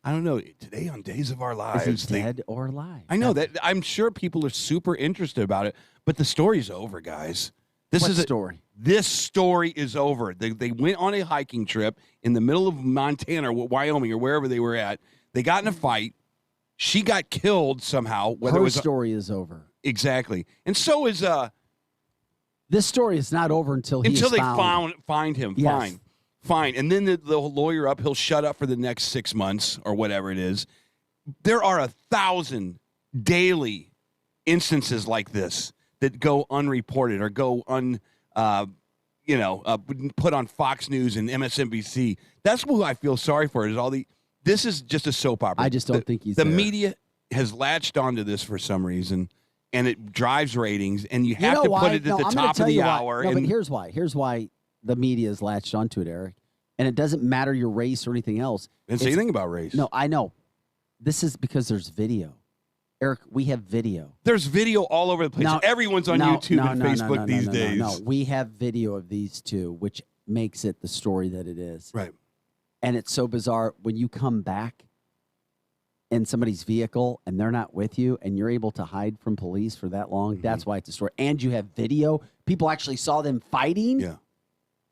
I don't know. Today on Days of Our Lives, is he dead or alive? I know that. I'm sure people are super interested about it, but the story's over, guys. What story? This story is over. They went on a hiking trip in the middle of Montana or Wyoming or wherever they were at. They got in a fight. She got killed somehow. Her story is over. Exactly, and so is this story is not over until they find him. Yes. Fine. And then the lawyer he'll shut up for the next 6 months or whatever it is. There are 1,000 daily instances like this that go unreported or go put on Fox News and MSNBC. That's what I feel sorry for. This is just a soap opera. I just don't think he's the there. media has latched onto this for some reason, and it drives ratings. And you have to put it at the top of the hour. No, but here's why. Here's why the media is latched onto it, Eric. And it doesn't matter your race or anything else. Didn't say anything about race. No, I know. This is because there's video. Eric, we have video. There's video all over the place. Everyone's on YouTube and Facebook these days. No, we have video of these two, which makes it the story that it is. Right. And it's so bizarre when you come back in somebody's vehicle and they're not with you and you're able to hide from police for that long. That's why it's a story. And you have video. People actually saw them fighting. Yeah.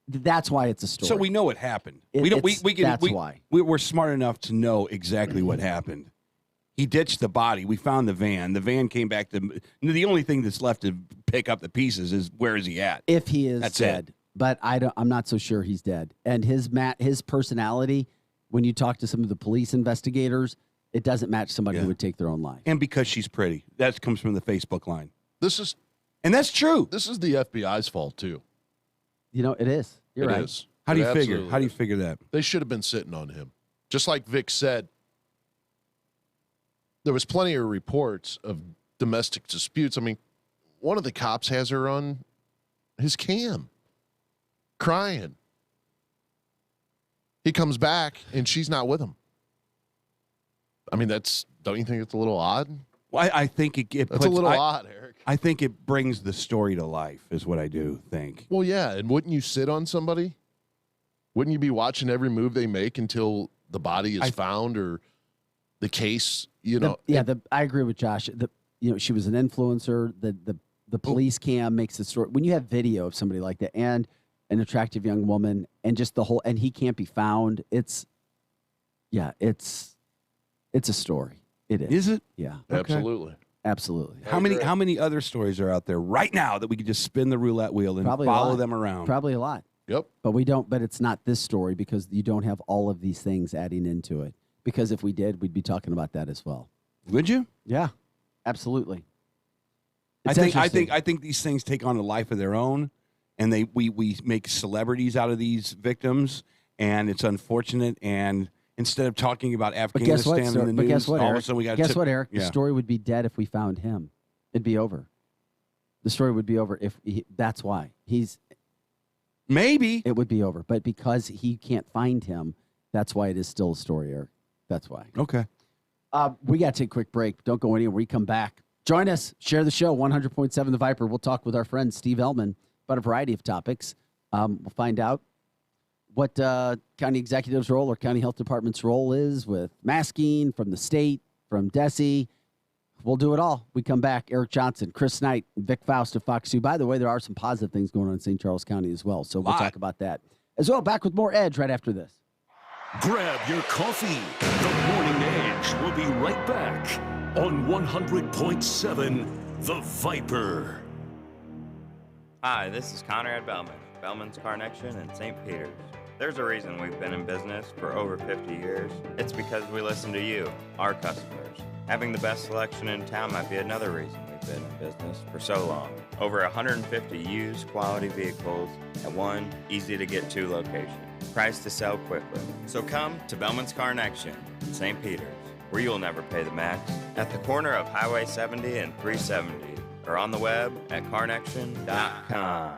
That's why it's a story. So we know what happened. We're smart enough to know exactly what happened. He ditched the body. We found the van. The van came back to the only thing that's left to pick up the pieces is where is he at? If he is That's dead. it. But I'm not so sure he's dead. And his personality, when you talk to some of the police investigators, it doesn't match somebody who would take their own life. And because she's pretty. That comes from the Facebook line. And that's true. This is the FBI's fault too. You know, it is. You're right. It is. How do you It figure? absolutely How do you is. figure that? They should have been sitting on him. Just like Vic said, there was plenty of reports of domestic disputes. I mean, one of the cops has her on his cam, crying. He comes back, and she's not with him. I mean, don't you think it's a little odd? Well, I think That's a little odd, Eric. I think it brings the story to life, is what I do think. Well, yeah, and wouldn't you sit on somebody? Wouldn't you be watching every move they make until the body is found or the case, I agree with Josh. She was an influencer. The police cam makes the story. When you have video of somebody like that and an attractive young woman and just and he can't be found, it's a story. It is. Is it? Yeah. Absolutely. Absolutely. How many other stories are out there right now that we could just spin the roulette wheel and follow them around? Probably a lot. Yep. But we don't. But it's not this story because you don't have all of these things adding into it. Because if we did, we'd be talking about that as well. Would you? Yeah. Absolutely. I think these things take on a life of their own, and we make celebrities out of these victims, and it's unfortunate. And instead of talking about Afghanistan in the news, all of a sudden we got. Guess what, Eric? Yeah. The story would be dead if we found him. It'd be over. The story would be over if that's why he's. Maybe it would be over, but because he can't find him, that's why it is still a story, Eric. That's why. Okay. We got to take a quick break. Don't go anywhere. We come back. Join us. Share the show, 100.7 The Viper. We'll talk with our friend Steve Ellman about a variety of topics. We'll find out what county executive's role or county health department's role is with masking from the state, from DESE. We'll do it all. We come back. Eric Johnson, Chris Knight, Vic Faust of Fox 2. By the way, there are some positive things going on in St. Charles County as well. So we'll talk about that as well. Back with more Edge right after this. Grab your coffee. The Morning Edge will be right back on 100.7 The Viper. Hi, this is Conrad Bellman, Bellman's Carnection in St. Peters. There's a reason we've been in business for over 50 years. It's because we listen to you, our customers. Having the best selection in town might be another reason we've been in business for so long. Over 150 used quality vehicles at one easy-to-get-to location. Priced to sell quickly. So come to Bellman's Carnection in St. Peters, where you'll never pay the max. At the corner of Highway 70 and 370, or on the web at carnection.com.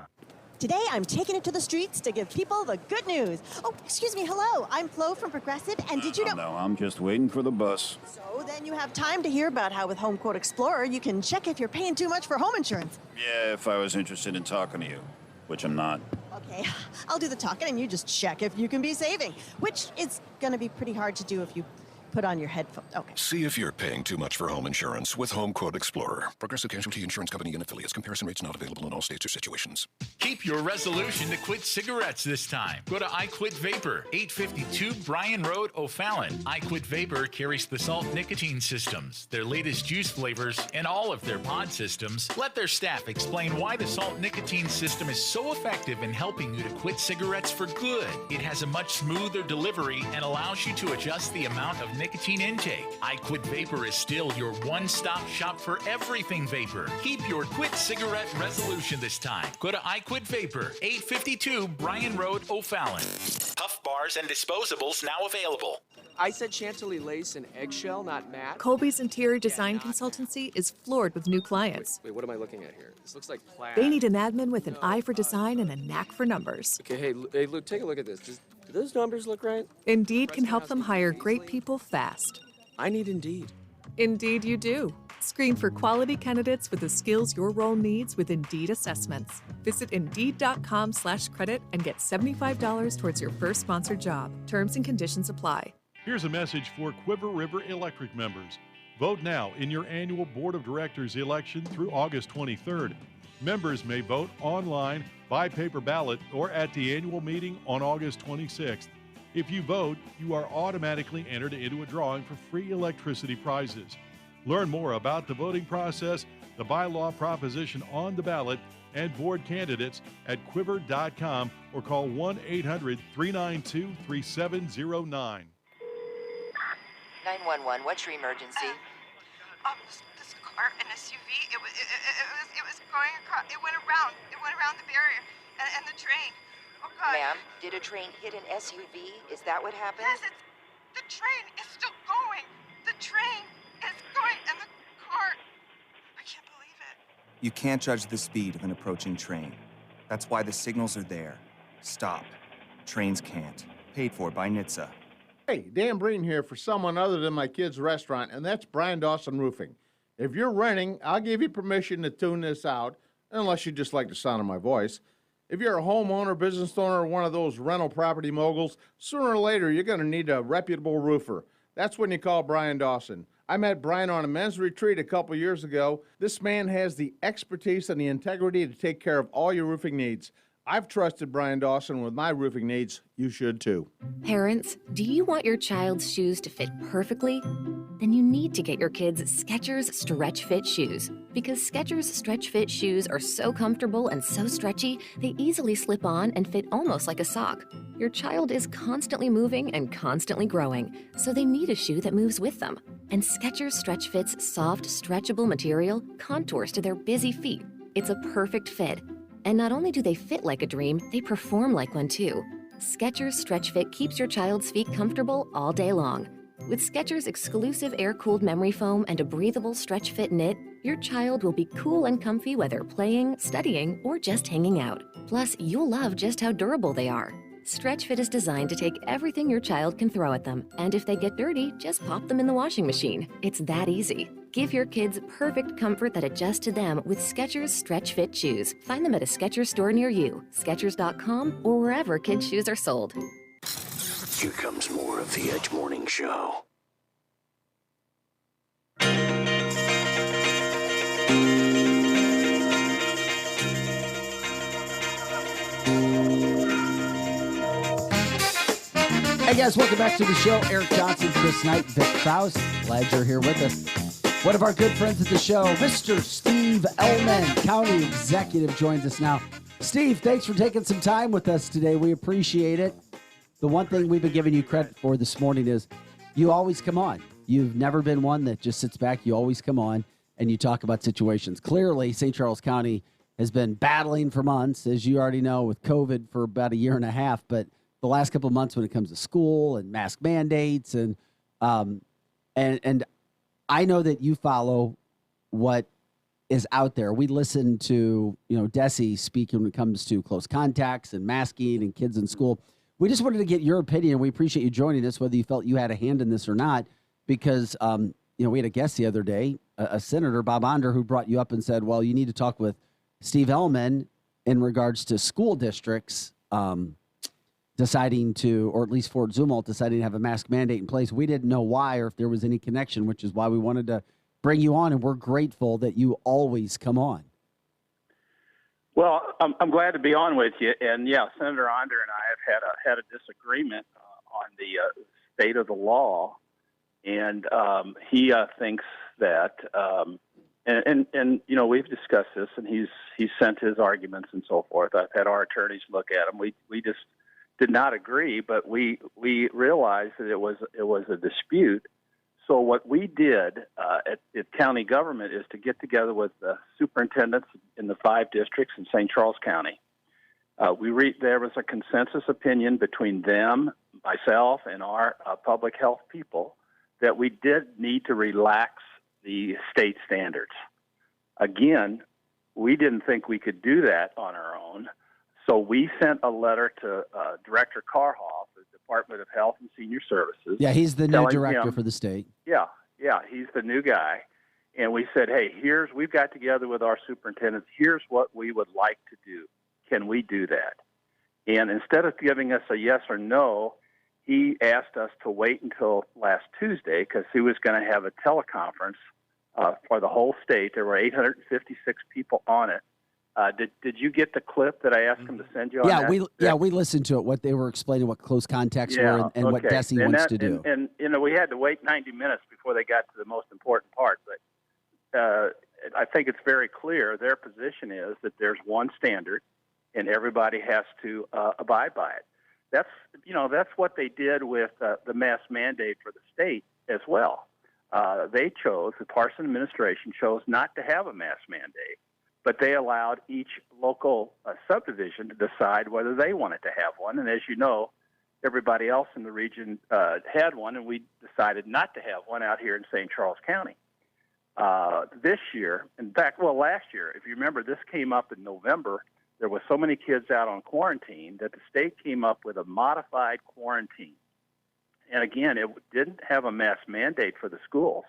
Today, I'm taking it to the streets to give people the good news. Oh, excuse me, hello. I'm Flo from Progressive, and did you know... No, I'm just waiting for the bus. So then you have time to hear about how with Home Quote Explorer, you can check if you're paying too much for home insurance. Yeah, if I was interested in talking to you, which I'm not. Okay, I'll do the talking, and you just check if you can be saving, which is going to be pretty hard to do if you put on your headphones. Okay. See if you're paying too much for home insurance with Home Quote Explorer. Progressive Casualty Insurance Company and affiliates. Comparison rates not available in all states or situations. Keep your resolution to quit cigarettes this time. Go to I Quit Vapor, 852 Bryan Road, O'Fallon. I Quit Vapor carries the salt nicotine systems, their latest juice flavors, and all of their pod systems. Let their staff explain why the salt nicotine system is so effective in helping you to quit cigarettes for good. It has a much smoother delivery and allows you to adjust the amount of nicotine intake. I Quit Vapor is still your one-stop shop for everything vapor. Keep your quit cigarette resolution this time. Go to I Quit Vapor, 852 Bryan Road, O'Fallon. Puff bars and disposables now available. I said chantilly lace and eggshell, not matte. Colby's interior design consultancy is floored with new clients. Wait, what am I looking at here? This looks like plaid. They need an admin with an eye for design and a knack for numbers. Okay, hey, look, take a look at this. Do those numbers look right? Indeed can help them hire great people fast. I need Indeed. Indeed you do. Screen for quality candidates with the skills your role needs with Indeed assessments. Visit Indeed.com/credit and get $75 towards your first sponsored job. Terms and conditions apply. Here's a message for Quiver River Electric members. Vote now in your annual Board of Directors election through August 23rd. Members may vote online, by paper ballot, or at the annual meeting on August 26th. If you vote, you are automatically entered into a drawing for free electricity prizes. Learn more about the voting process, the bylaw proposition on the ballot, and board candidates at quiver.com or call 1-800-392-3709. 911, what's your emergency? This car, an SUV, it was going across, it went around the barrier and the train. Oh God. Ma'am, did a train hit an SUV? Is that what happened? Yes, the train is still going. The train is going and the car, I can't believe it. You can't judge the speed of an approaching train. That's why the signals are there. Stop. Trains can't. Paid for by NHTSA. Hey, Dan Breen here for someone other than my kid's restaurant, and that's Brian Dawson Roofing. If you're renting, I'll give you permission to tune this out, unless you just like the sound of my voice. If you're a homeowner, business owner, or one of those rental property moguls, sooner or later you're going to need a reputable roofer. That's when you call Brian Dawson. I met Brian on a men's retreat a couple years ago. This man has the expertise and the integrity to take care of all your roofing needs. I've trusted Brian Dawson with my roofing needs. You should too. Parents, do you want your child's shoes to fit perfectly? Then you need to get your kids Skechers Stretch Fit shoes. Because Skechers Stretch Fit shoes are so comfortable and so stretchy, they easily slip on and fit almost like a sock. Your child is constantly moving and constantly growing, so they need a shoe that moves with them. And Skechers Stretch Fit's soft, stretchable material contours to their busy feet. It's a perfect fit. And not only do they fit like a dream, they perform like one too. Skechers Stretch Fit keeps your child's feet comfortable all day long. With Skechers' exclusive air-cooled memory foam and a breathable Stretch Fit knit, your child will be cool and comfy whether playing, studying, or just hanging out. Plus, you'll love just how durable they are. Stretch Fit is designed to take everything your child can throw at them. And if they get dirty, just pop them in the washing machine. It's that easy. Give your kids perfect comfort that adjusts to them with Skechers Stretch Fit shoes. Find them at a Skechers store near you, Skechers.com, or wherever kids' shoes are sold. Here comes more of the Edge Morning Show. Hey guys, welcome back to the show. Eric Johnson, Chris Knight, Vic Faust. Glad you're here with us. One of our good friends at the show, Mr. Steve Ellman, County Executive, joins us now. Steve, thanks for taking some time with us today. We appreciate it. The one thing we've been giving you credit for this morning is you always come on. You've never been one that just sits back. You always come on and you talk about situations. Clearly, St. Charles County has been battling for months, as you already know, with COVID for about a year and a half, but the last couple of months when it comes to school and mask mandates and I know that you follow what is out there. We listen to, Desi speak when it comes to close contacts and masking and kids in school. We just wanted to get your opinion. We appreciate you joining us, whether you felt you had a hand in this or not, because, we had a guest the other day, a Senator, Bob Onder, who brought you up and said, well, you need to talk with Steve Ellman in regards to school districts, deciding to, or at least Fort Zumwalt deciding to have a mask mandate in place. We didn't know why or if there was any connection, which is why we wanted to bring you on, and we're grateful that you always come on. Well, I'm glad to be on with you. And, yeah, Senator Onder and I have had a disagreement on the state of the law, and he thinks that we've discussed this, and he's sent his arguments and so forth. I've had our attorneys look at them. We just did not agree, but we realized that it was a dispute. So what we did at county government is to get together with the superintendents in the 5 districts in St. Charles County. There was a consensus opinion between them, myself, and our public health people that we did need to relax the state standards. Again, we didn't think we could do that on our own. So we sent a letter to Director Carhoff, the Department of Health and Senior Services. Yeah, he's the new director for the state. Yeah, he's the new guy. And we said, hey, we've got together with our superintendents, here's what we would like to do. Can we do that? And instead of giving us a yes or no, he asked us to wait until last Tuesday because he was going to have a teleconference for the whole state. There were 856 people on it. Did you get the clip that I asked him to send you on that? We listened to it, what they were explaining, what close contacts were and what Desi wants to do. And we had to wait 90 minutes before they got to the most important part. But I think it's very clear their position is that there's one standard and everybody has to abide by it. That's what they did with the mask mandate for the state as well. The Parson administration chose not to have a mask mandate, but they allowed each local subdivision to decide whether they wanted to have one. And as you know, everybody else in the region had one, and we decided not to have one out here in St. Charles County. This year, last year, if you remember, this came up in November. There were so many kids out on quarantine that the state came up with a modified quarantine. And again, it didn't have a mask mandate for the schools,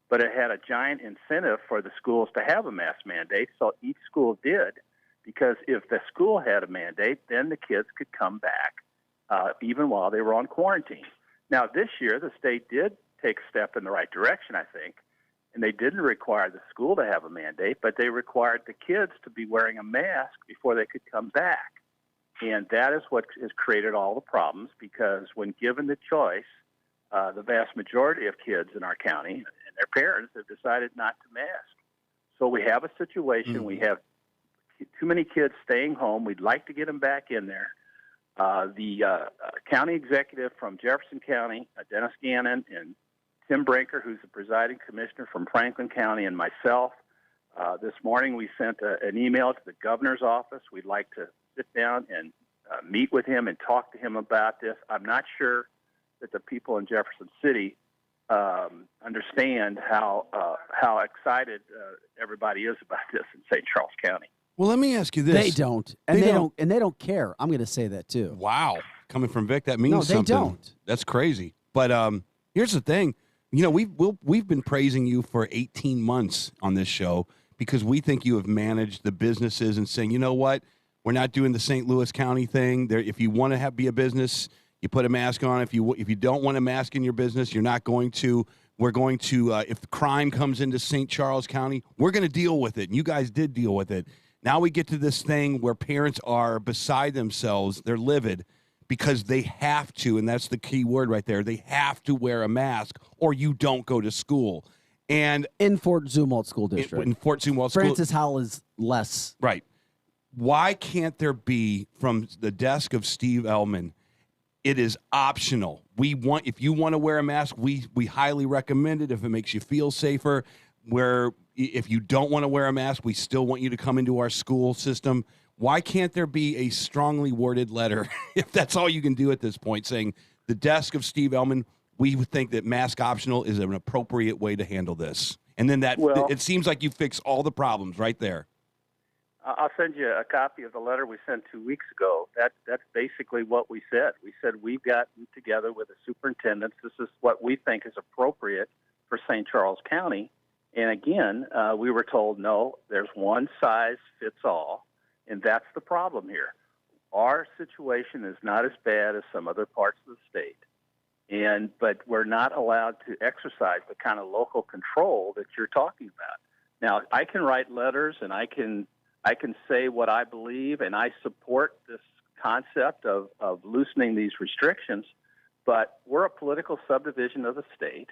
but it had a giant incentive for the schools to have a mask mandate, so each school did, because if the school had a mandate, then the kids could come back even while they were on quarantine. Now, this year, the state did take a step in the right direction, I think, and they didn't require the school to have a mandate, but they required the kids to be wearing a mask before they could come back. And that is what has created all the problems, because when given the choice, the vast majority of kids in our county and their parents have decided not to mask. So we have a situation. We have too many kids staying home. We'd like to get them back in there. The county executive from Jefferson County, Dennis Gannon, and Tim Brinker, who's the presiding commissioner from Franklin County, and myself, this morning we sent an email to the governor's office. We'd like to sit down and meet with him and talk to him about this. I'm not sure that the people in Jefferson City understand how excited everybody is about this in St. Charles County. Well, let me ask you this: they don't, and they don't care. I'm going to say that too. Wow, Coming from Vic, that means No, they something. don't. That's crazy. But here's the thing. You know, we've been praising you for 18 months on this show because we think you have managed the businesses and saying, you know what, we're not doing the St. Louis County thing. There, if you want to be a business, you put a mask on. If you don't want a mask in your business, you're not going to. We're going to. If crime comes into St. Charles County, we're going to deal with it. And you guys did deal with it. Now we get to this thing where parents are beside themselves. They're livid because they have to, and that's the key word right there. They have to wear a mask or you don't go to school. And in Fort Zumwalt School District. In Fort Zumwalt School. Francis Howell is less. Right. Why can't there be, from the desk of Steve Ellman, it is optional. If you want to wear a mask, we highly recommend it if it makes you feel safer. Where if you don't want to wear a mask, we still want you to come into our school system. Why can't there be a strongly worded letter, if that's all you can do at this point, saying the desk of Steve Ellman, we would think that mask optional is an appropriate way to handle this. And then it seems like you fix all the problems right there. I'll send you a copy of the letter we sent 2 weeks ago. That's basically what we said. We said we've gotten together with the superintendents. This is what we think is appropriate for St. Charles County. And again, we were told, no, there's one size fits all, and that's the problem here. Our situation is not as bad as some other parts of the state, but we're not allowed to exercise the kind of local control that you're talking about. Now, I can write letters, and I can say what I believe, and I support this concept of loosening these restrictions, but we're a political subdivision of the state,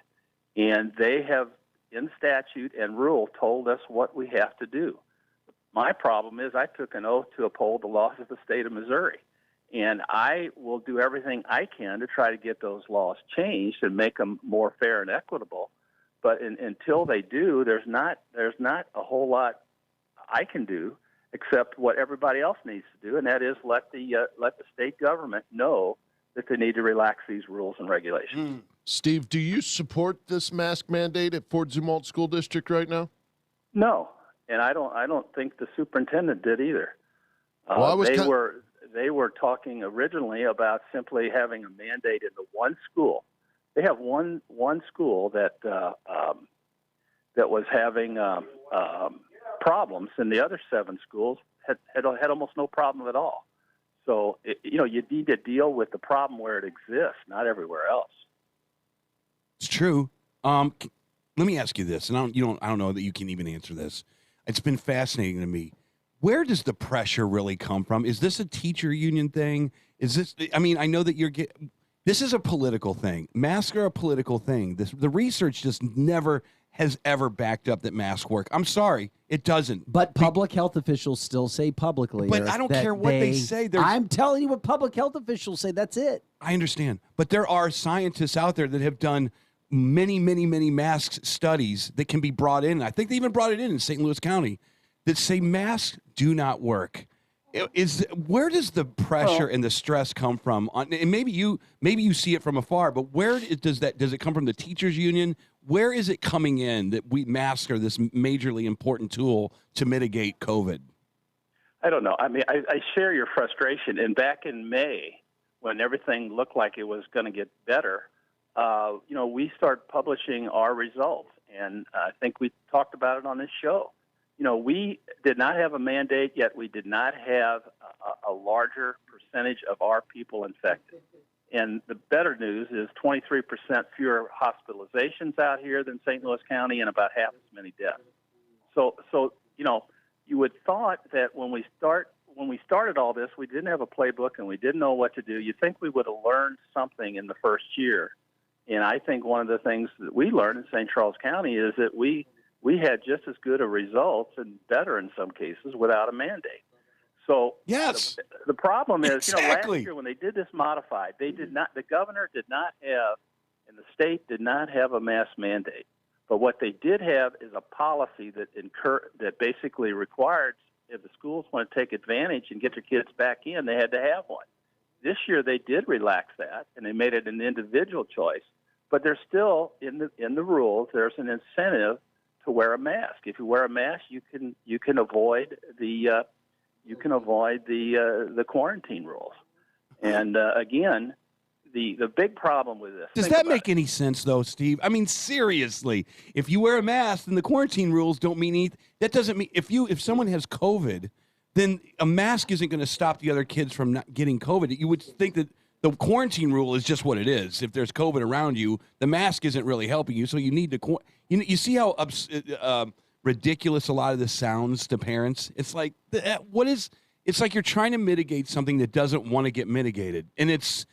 and they have, in statute and rule, told us what we have to do. My problem is I took an oath to uphold the laws of the state of Missouri, and I will do everything I can to try to get those laws changed and make them more fair and equitable. But until they do, there's not a whole lot I can do except what everybody else needs to do, and that is let the state government know that they need to relax these rules and regulations. Steve, do you support this mask mandate at Fort Zumwalt School District right now? No, and I don't think the superintendent did either. Well, they were talking originally about simply having a mandate in the one school. They have one school that was having problems, and the other 7 schools had almost no problem at all. So you need to deal with the problem where it exists, not everywhere else. It's true. Let me ask you this, and I don't know that you can even answer this. It's been fascinating to me. Where does the pressure really come from? Is this a teacher union thing? Is this? I mean, I know that this is a political thing. Masks are a political thing. The research just never has ever backed up that masks work. I'm sorry, it doesn't. But public health officials still say publicly. But I don't care what they say. I'm telling you what public health officials say. That's it. I understand. But there are scientists out there that have done many, many, many mask studies that can be brought in. I think they even brought it in St. Louis County that say masks do not work. Where does the pressure and the stress come from? And maybe you see it from afar, but does it come from the teachers union? Where is it coming in that masks are this majorly important tool to mitigate COVID? I don't know. I mean, I share your frustration. And back in May, when everything looked like it was going to get better, we started publishing our results. And I think we talked about it on this show. We did not have a mandate, yet we did not have a larger percentage of our people infected. And the better news is 23% fewer hospitalizations out here than St. Louis County and about half as many deaths. So you would thought that when we started all this, we didn't have a playbook and we didn't know what to do. You think we would have learned something in the first year. And I think one of the things that we learned in St. Charles County is that we had just as good of results and better in some cases without a mandate. So yes, the problem is, exactly. Last year when they did this modified, the governor did not have, and the state did not have a mask mandate. But what they did have is a policy that basically required if the schools want to take advantage and get their kids back in, they had to have one. This year they did relax that, and they made it an individual choice. But there's still in the rules there's an incentive to wear a mask. If you wear a mask, you can avoid the quarantine rules. And again, the big problem with this. Does that make any sense, though, Steve? I mean, seriously, if you wear a mask, then the quarantine rules don't mean anything. That doesn't mean if someone has COVID, then a mask isn't going to stop the other kids from not getting COVID. You would think that the quarantine rule is just what it is. If there's COVID around you, the mask isn't really helping you, so you need to. You see how ridiculous a lot of this sounds to parents. It's like It's like you're trying to mitigate something that doesn't want to get mitigated, and it's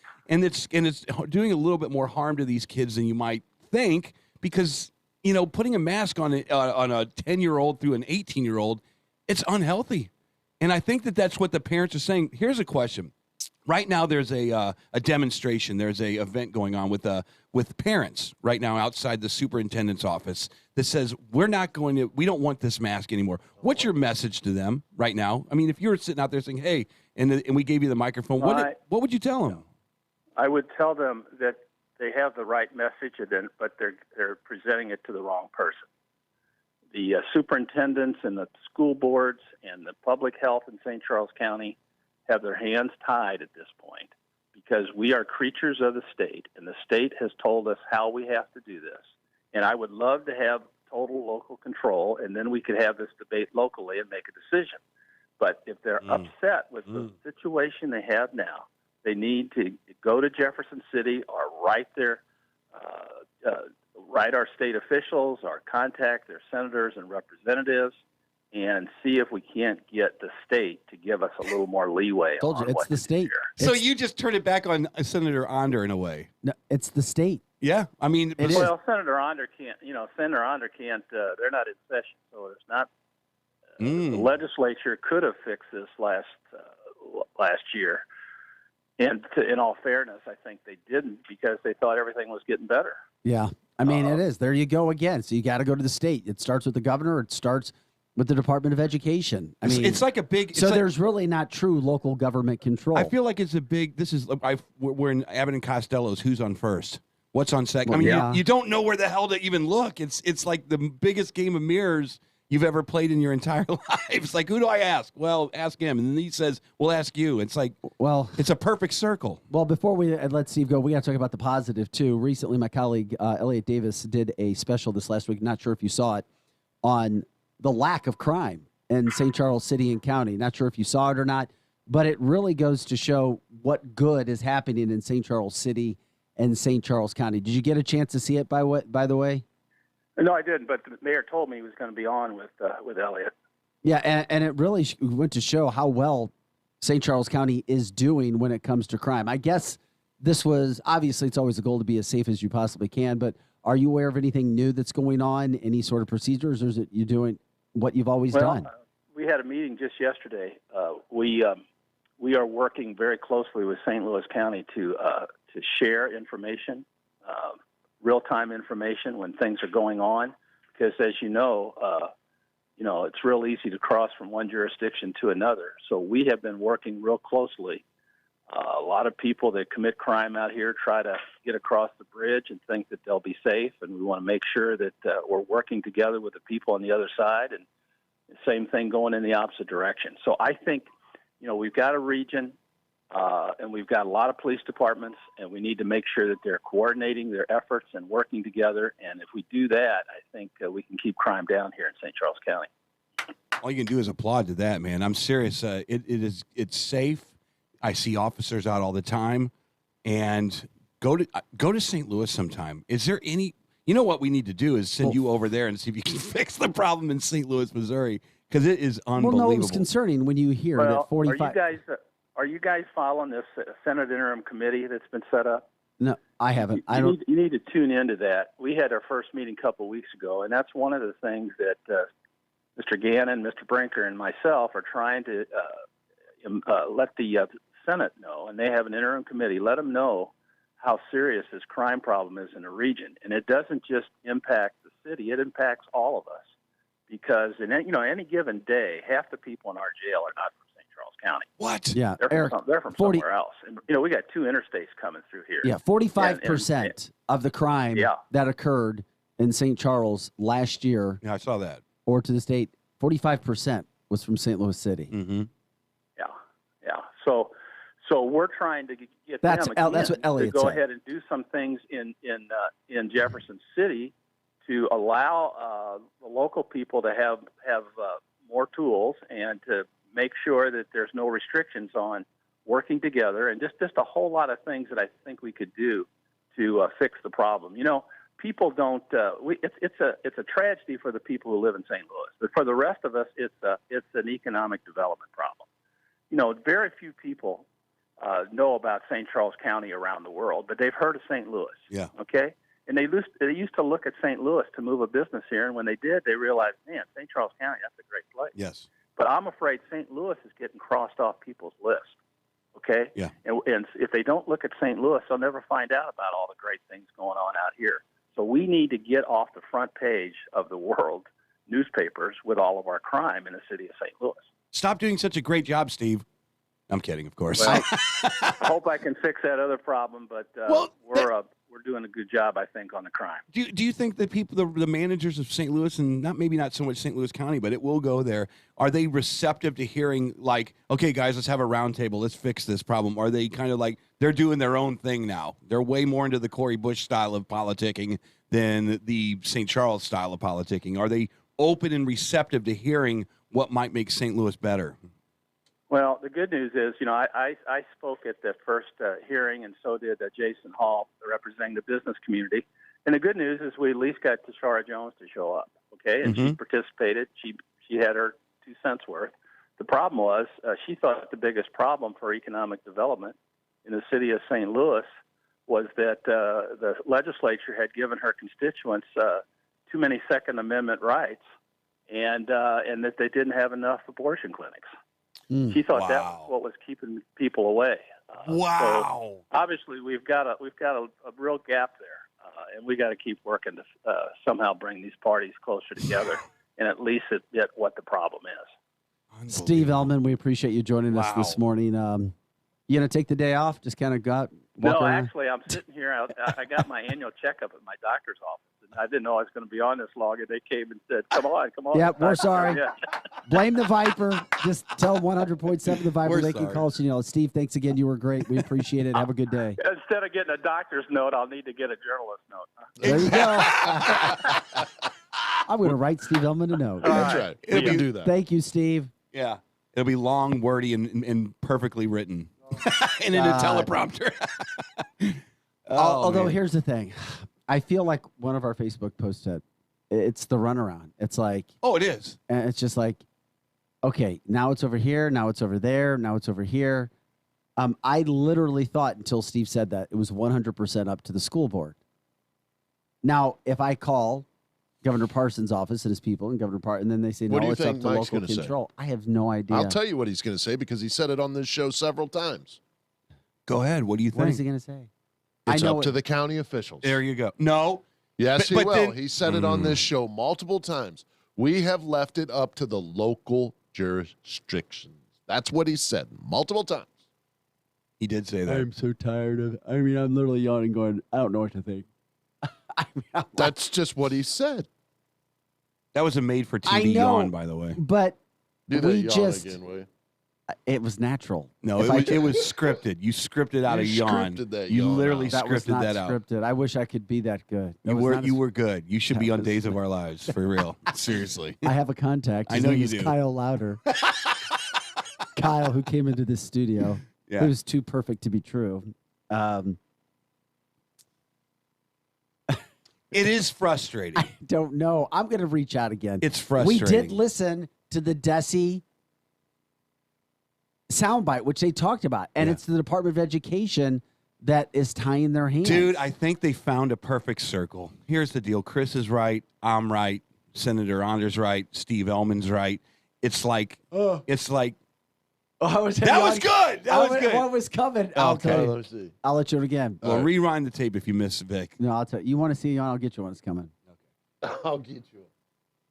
doing a little bit more harm to these kids than you might think, because putting a mask on a 10-year-old through an 18-year-old, it's unhealthy. And I think that's what the parents are saying. Here's a question. Right now, there's a demonstration. There's a event going on with parents right now outside the superintendent's office that says we don't want this mask anymore. What's your message to them right now? I mean, if you were sitting out there saying, "Hey," and we gave you the microphone, what would you tell them? I would tell them that they have the right message, but they're presenting it to the wrong person. The superintendents and the school boards and the public health in St. Charles County have their hands tied at this point, because we are creatures of the state, and the state has told us how we have to do this. And I would love to have total local control, and then we could have this debate locally and make a decision. But if they're upset with the situation they have now, they need to go to Jefferson City or write our state officials or contact their senators and representatives and see if we can't get the state to give us a little more leeway. Told you, it's the state. So you just turn it back on Senator Onder in a way. No, it's the state. Yeah, I mean, Senator Onder can't. Senator Onder can't. They're not in session, so there's not. The legislature could have fixed this last year, and in all fairness, I think they didn't, because they thought everything was getting better. Yeah, I mean, it is. There you go again. So you got to go to the state. It starts with the governor. It starts with the Department of Education. I mean, it's like a big. So there's really not true local government control. I feel like it's a big. We're in Abbott and Costello's. Who's on first? What's on second? Well, I mean, you don't know where the hell to even look. It's like the biggest game of mirrors you've ever played in your entire life. It's like, who do I ask? Well, ask him. And then he says, we'll ask you. It's like, well, it's a perfect circle. Well, before we let Steve go, we got to talk about the positive, too. Recently, my colleague, Elliot Davis, did a special this last week. Not sure if you saw it, on the lack of crime in St. Charles City and County. Not sure if you saw it or not, but it really goes to show what good is happening in St. Charles City and St. Charles County. Did you get a chance to see it, by the way? No, I didn't, but the mayor told me he was going to be on with Elliot. Yeah, and it really went to show how well St. Charles County is doing when it comes to crime. I guess this was, obviously, it's always a goal to be as safe as you possibly can, but are you aware of anything new that's going on, any sort of procedures, or is it you doing what you've always done? We had a meeting just yesterday. We are working very closely with St. Louis County to share information, real-time information when things are going on, because as you know, it's real easy to cross from one jurisdiction to another. So we have been working real closely. A lot of people that commit crime out here try to get across the bridge and think that they'll be safe, and we want to make sure that we're working together with the people on the other side, and the same thing going in the opposite direction. So I think, we've got a region, and we've got a lot of police departments, and we need to make sure that they're coordinating their efforts and working together. And if we do that, I think we can keep crime down here in St. Charles County. All you can do is applaud to that, man. I'm serious. It's safe. I see officers out all the time, and go to St. Louis sometime. Is there any? You know what we need to do is send you over there and see if you can fix the problem in St. Louis, Missouri, because it is unbelievable. Well, no, it was concerning when you hear that 45. Are you guys following this Senate interim committee that's been set up? No, I haven't. You need to tune into that. We had our first meeting a couple of weeks ago, and that's one of the things that Mr. Gannon, Mr. Brinker, and myself are trying to let the Senate know, and they have an interim committee. Let them know how serious this crime problem is in the region, and it doesn't just impact the city; it impacts all of us. Because in any given day, half the people in our jail are not from St. Charles County. What? Yeah, they're from somewhere else. And we got two interstates coming through here. Yeah, 45% of the crime that occurred in St. Charles last year. Yeah, I saw that. Or to the state, 45% was from St. Louis City. Mm-hmm. Yeah. So we're trying to get That's them again that's what Elliot to go said. ahead and do some things in Jefferson City to allow the local people to have more tools and to make sure that there's no restrictions on working together, and just a whole lot of things that I think we could do to fix the problem. People don't. It's a tragedy for the people who live in St. Louis, but for the rest of us, it's an economic development problem. Very few people know about St. Charles County around the world, but they've heard of St. Louis. Yeah. Okay. And they used to look at St. Louis to move a business here, and when they did, they realized, man, St. Charles County, that's a great place. Yes. But I'm afraid St. Louis is getting crossed off people's list. Okay. Yeah. And if they don't look at St. Louis, they'll never find out about all the great things going on out here. So we need to get off the front page of the world newspapers with all of our crime in the city of St. Louis. Stop doing such a great job, Steve. I'm kidding, of course. Well, I hope I can fix that other problem, but we're doing a good job, I think, on the crime. Do you think the people, the managers of St. Louis, and maybe not so much St. Louis County, but it will go there, are they receptive to hearing, like, okay, guys, let's have a round table, let's fix this problem? Are they kind of like, they're doing their own thing now? They're way more into the Cory Bush style of politicking than the St. Charles style of politicking. Are they open and receptive to hearing what might make St. Louis better? Well, the good news is, I spoke at the first hearing, and so did Jason Hall, representing the business community. And the good news is we at least got Tashara Jones to show up, okay? And she participated. She had her 2 cents worth. The problem was she thought the biggest problem for economic development in the city of St. Louis was that the legislature had given her constituents too many Second Amendment rights, and that they didn't have enough abortion clinics. She thought that was what was keeping people away. So obviously, we've got a real gap there, and we got to keep working to somehow bring these parties closer together, and at least admit what the problem is. Steve Ellman, we appreciate you joining us this morning. You gonna take the day off? Just kind of walk around? Actually, I'm sitting here. I got my annual checkup at my doctor's office. I didn't know I was going to be on this long, and they came and said, come on. Yeah, we're sorry. Yeah. Blame the Viper. Just tell 100.7 the Viper they can sorry. call us. Steve, thanks again. You were great. We appreciate it. Have a good day. Instead of getting a doctor's note, I'll need to get a journalist's note. There you go. I'm going to write Steve Ellman a note. That's right. We can do that. Thank you, Steve. Yeah. It'll be long, wordy, and perfectly written. And in a teleprompter. Although, here's the thing. I feel like one of our Facebook posts said, it's the runaround. It's like, oh, it is. And it's just like, okay, now it's over here. Now it's over there. Now it's over here. I literally thought until Steve said that it was 100% up to the school board. Now, if I call Governor Parsons' office and his people and and then they say, What do no, you it's up think to Mike's local gonna say? control. I have no idea. I'll tell you what he's going to say because he said it on this show several times. Go ahead. What do you think? What is he going to say? It's up to the county officials. There you go. No. Yes, he but will. then- He said it on this show multiple times. We have left it up to the local jurisdictions. That's what he said multiple times. He did say that. I'm so tired of it. I mean, I'm literally yawning going, I don't know what to think. That's just what he said. That was a made-for-TV yawn, by the way. But Do that we yawn just, again, will you? it was natural. No, If it was scripted. You scripted out a yawn. scripted that You yawn literally out. That was scripted not that out. scripted. I wish I could be that good. That You was were not a you were good. You should be that on was- Days of Our Lives for real. Seriously. I have a contact. I His know name you is do. Kyle Louder. Kyle, who came into this studio. Yeah. It was too perfect to be true. It is frustrating. I don't know. I'm going to reach out again. It's We frustrating. did listen to the Desi soundbite, which they talked about, and it's the Department of Education that is tying their hands. Dude, I think they found a perfect circle. Here's the deal. Chris is right. I'm right. Senator Anders right. Steve Ellman's right. It's like Oh, that was good. That was good. What was coming? I'll tell you. Let me see. I'll let you do it again. Well, rewind the tape if you miss Vic. No, I'll tell you. You want to see it? I'll get you when it's coming. I'll get you.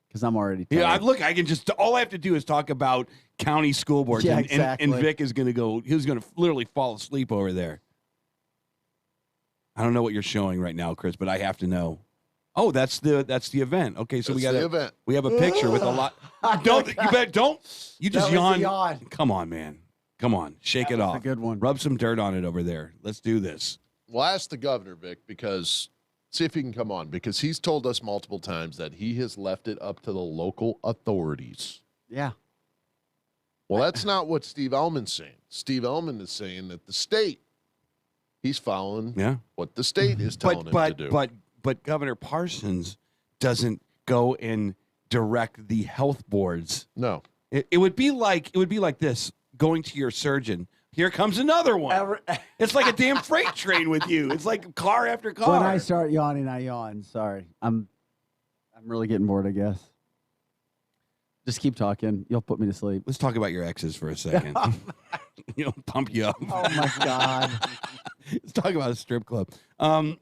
Because I'm already Yeah, tired. look, I can just all I have to do is talk about county school boards, Yeah, and exactly. Vic is going to go. He's going to literally fall asleep over there. I don't know what you're showing right now, Chris, but I have to know. Oh, that's the event. Okay, so That's the event. we have a picture with a lot. Don't you bet? Don't you just That was a yawn? yawn. Come on, man. Come on, shake it off. a good one. Rub some dirt on it over there. Let's do this. Well, ask the governor, Vic, because see if he can come on, because he's told us multiple times that he has left it up to the local authorities. Yeah. Well, that's not what Steve Ellman's saying. Steve Ellman is saying that the state, he's following what the state is telling him to do. But Governor Parsons doesn't go and direct the health boards. No. It would be like this, going to your surgeon. Here comes another one. It's like a damn freight train with you. It's like car after car. When I start yawning, I yawn. Sorry. I'm really getting bored, I guess. Just keep talking. You'll put me to sleep. Let's talk about your exes for a second. You'll pump you up. Oh, my God. Let's talk about a strip club. That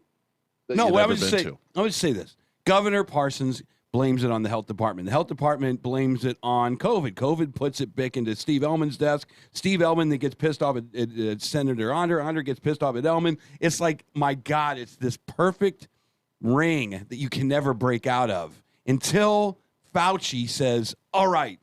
No, you've what I never would been say, to. I would say this. Governor Parsons blames it on the health department. The health department blames it on COVID. COVID puts it back into Steve Ellman's desk. Steve Ellman that gets pissed off at Senator Onder. Onder gets pissed off at Ellman. It's like, my God, it's this perfect ring that you can never break out of until Fauci says, all right,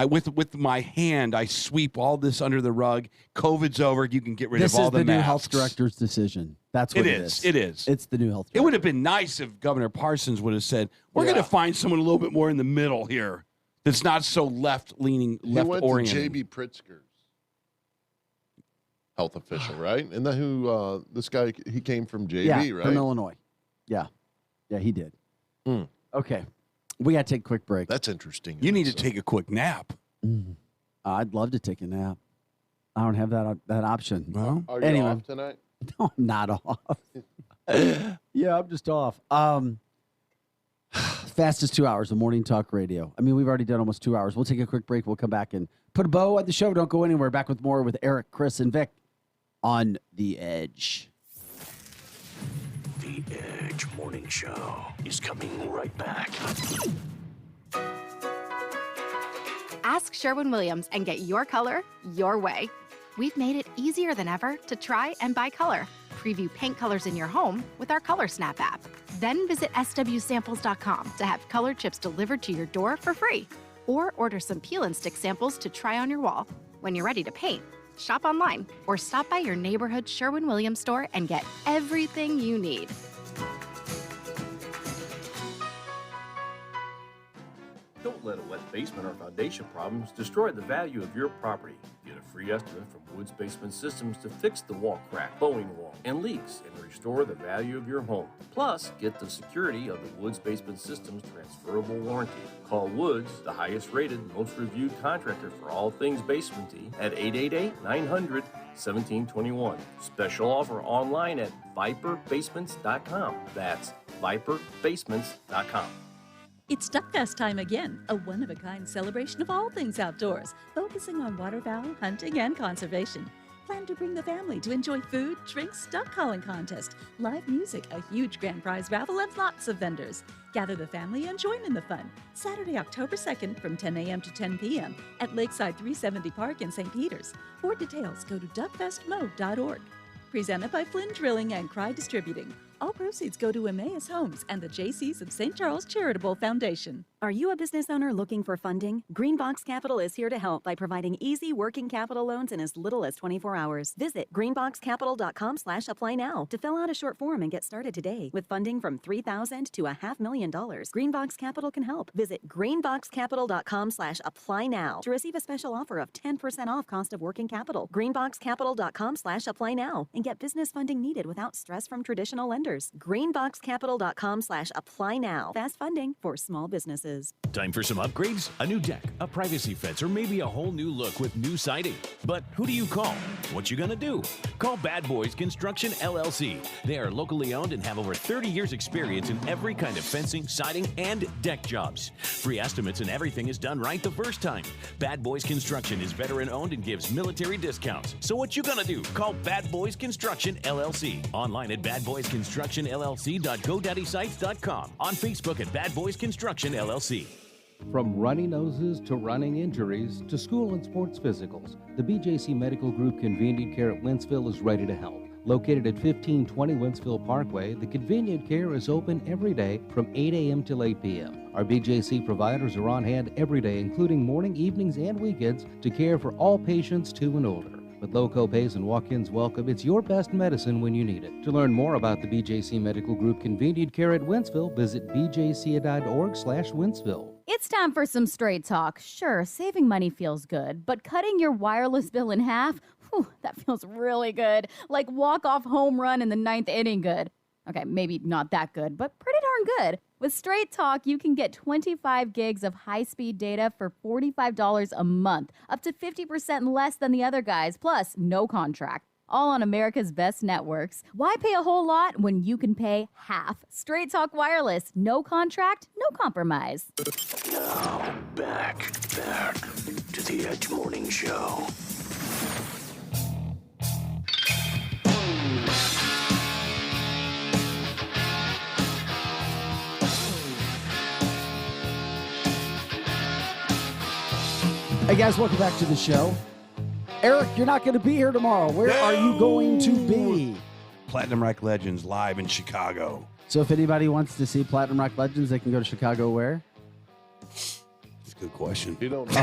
with my hand, I sweep all this under the rug. COVID's over. You can get rid of all the masks. This is the new health director's decision. That's what it is. It is. It's the new health director. It would have been nice if Governor Parsons would have said, we're going to find someone a little bit more in the middle here that's not so left-leaning, He went left-oriented. to J.B. Pritzker's health official, right? Isn't that who this guy, he came from J.B., Yeah, right? from Illinois. Yeah. Yeah, he did. Okay. We got to take a quick break. That's interesting. You need to take a quick nap. I'd love to take a nap. I don't have that option. Well, Are you off tonight? No, I'm not off. Yeah, I'm just off. Fastest 2 hours of morning talk radio. I mean, we've already done almost 2 hours. We'll take a quick break. We'll come back and put a bow at the show. Don't go anywhere. Back with more with Eric, Chris, and Vic on The Edge. The Edge Morning Show is coming right back. Ask Sherwin-Williams and get your color your way. We've made it easier than ever to try and buy color. Preview paint colors in your home with our Color Snap app. Then visit swsamples.com to have color chips delivered to your door for free. Or order some peel and stick samples to try on your wall. When you're ready to paint, shop online or stop by your neighborhood Sherwin-Williams store and get everything you need. Don't let a wet basement or foundation problems destroy the value of your property. Get a free estimate from Woods Basement Systems to fix the wall crack, bowing wall, and leaks and restore the value of your home. Plus, get the security of the Woods Basement Systems transferable warranty. Call Woods, the highest rated, most reviewed contractor for all things basementy, at 888-900-1721. Special offer online at viperbasements.com. That's viperbasements.com. It's Duckfest time again, a one-of-a-kind celebration of all things outdoors, focusing on waterfowl, hunting, and conservation. Plan to bring the family to enjoy food, drinks, duck calling contest, live music, a huge grand prize raffle, and lots of vendors. Gather the family and join in the fun. Saturday, October 2nd from 10 a.m. to 10 p.m. at Lakeside 370 Park in St. Peters. For details, go to duckfestmo.org. Presented by Flynn Drilling and Cry Distributing. All proceeds go to Emmaus Homes and the JCs of St. Charles Charitable Foundation. Are you a business owner looking for funding? Greenbox Capital is here to help by providing easy working capital loans in as little as 24 hours. Visit greenboxcapital.com/apply now to fill out a short form and get started today. With funding from $3,000 to $500,000, Greenbox Capital can help. Visit greenboxcapital.com/apply now to receive a special offer of 10% off cost of working capital. Greenboxcapital.com/apply now and get business funding needed without stress from traditional lenders. Greenboxcapital.com/apply now. Fast funding for small businesses. Time for some upgrades? A new deck, a privacy fence, or maybe a whole new look with new siding. But who do you call? What you gonna do? Call Bad Boys Construction LLC. They are locally owned and have over 30 years experience in every kind of fencing, siding, and deck jobs. Free estimates and everything is done right the first time. Bad Boys Construction is veteran owned and gives military discounts. So what you gonna do? Call Bad Boys Construction LLC. Online at badboysconstructionllc.godaddysites.com. On Facebook at Bad Boys Construction LLC. From runny noses to running injuries to school and sports physicals, the BJC Medical Group Convenient Care at Wentzville is ready to help. Located at 1520 Wentzville Parkway, the Convenient Care is open every day from 8 a.m. till 8 p.m. Our BJC providers are on hand every day, including morning, evenings, and weekends, to care for all patients 2 and older. With low copays and walk-ins welcome, it's your best medicine when you need it. To learn more about the BJC Medical Group Convenient Care at Wentzville, visit bjc.org/Wentzville. It's time for some straight talk. Sure, saving money feels good, but cutting your wireless bill in half, that feels really good. Like walk-off home run in the 9th inning good. Okay, maybe not that good, but pretty darn good. With Straight Talk, you can get 25 gigs of high-speed data for $45 a month, up to 50% less than the other guys, plus no contract. All on America's best networks. Why pay a whole lot when you can pay half? Straight Talk Wireless. No contract, no compromise. Now, back to the Edge Morning Show. Hey guys, welcome back to the show. Eric, you're not going to be here tomorrow. Where are you going to be? Platinum Rock Legends live in Chicago. So if anybody wants to see Platinum Rock Legends, they can go to Chicago where? That's a good question. You don't know.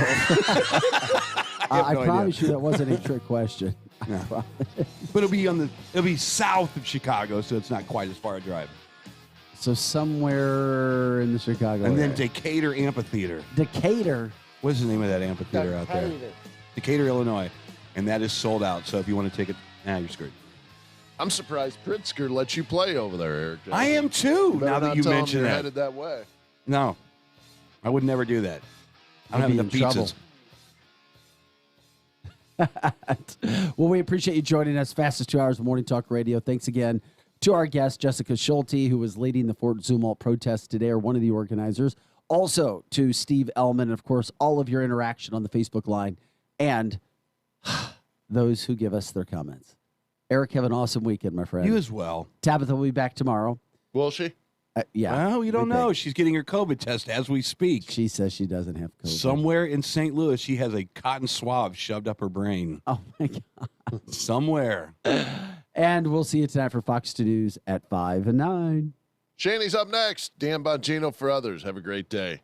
I promise you that wasn't a trick question. No. But it'll be south of Chicago, so it's not quite as far a drive. So somewhere in the Chicago And area. then Decatur Amphitheater. Decatur? What's the name of that amphitheater out there? Decatur, Illinois. And that is sold out. So if you want to take it, you're screwed. I'm surprised Pritzker let you play over there, Eric. I am too, Better now that not you tell him mention you're that. headed that way. No, I would never do that. I You'd don't be have in enough pizzas. Well, we appreciate you joining us. Fastest 2 hours of Morning Talk Radio. Thanks again to our guest, Jessica Schulte, who was leading the Fort Zumwalt protest today, or one of the organizers. Also to Steve Ellman, and of course, all of your interaction on the Facebook line, and those who give us their comments. Eric, have an awesome weekend, my friend. You as well. Tabitha will be back tomorrow. Will she? Yeah. Well, you don't we know. think. She's getting her COVID test as we speak. She says she doesn't have COVID. Somewhere in St. Louis, she has a cotton swab shoved up her brain. Oh, my God. Somewhere. And we'll see you tonight for Fox 2 News at 5 and 9. Shaney's up next. Dan Bongino for others. Have a great day.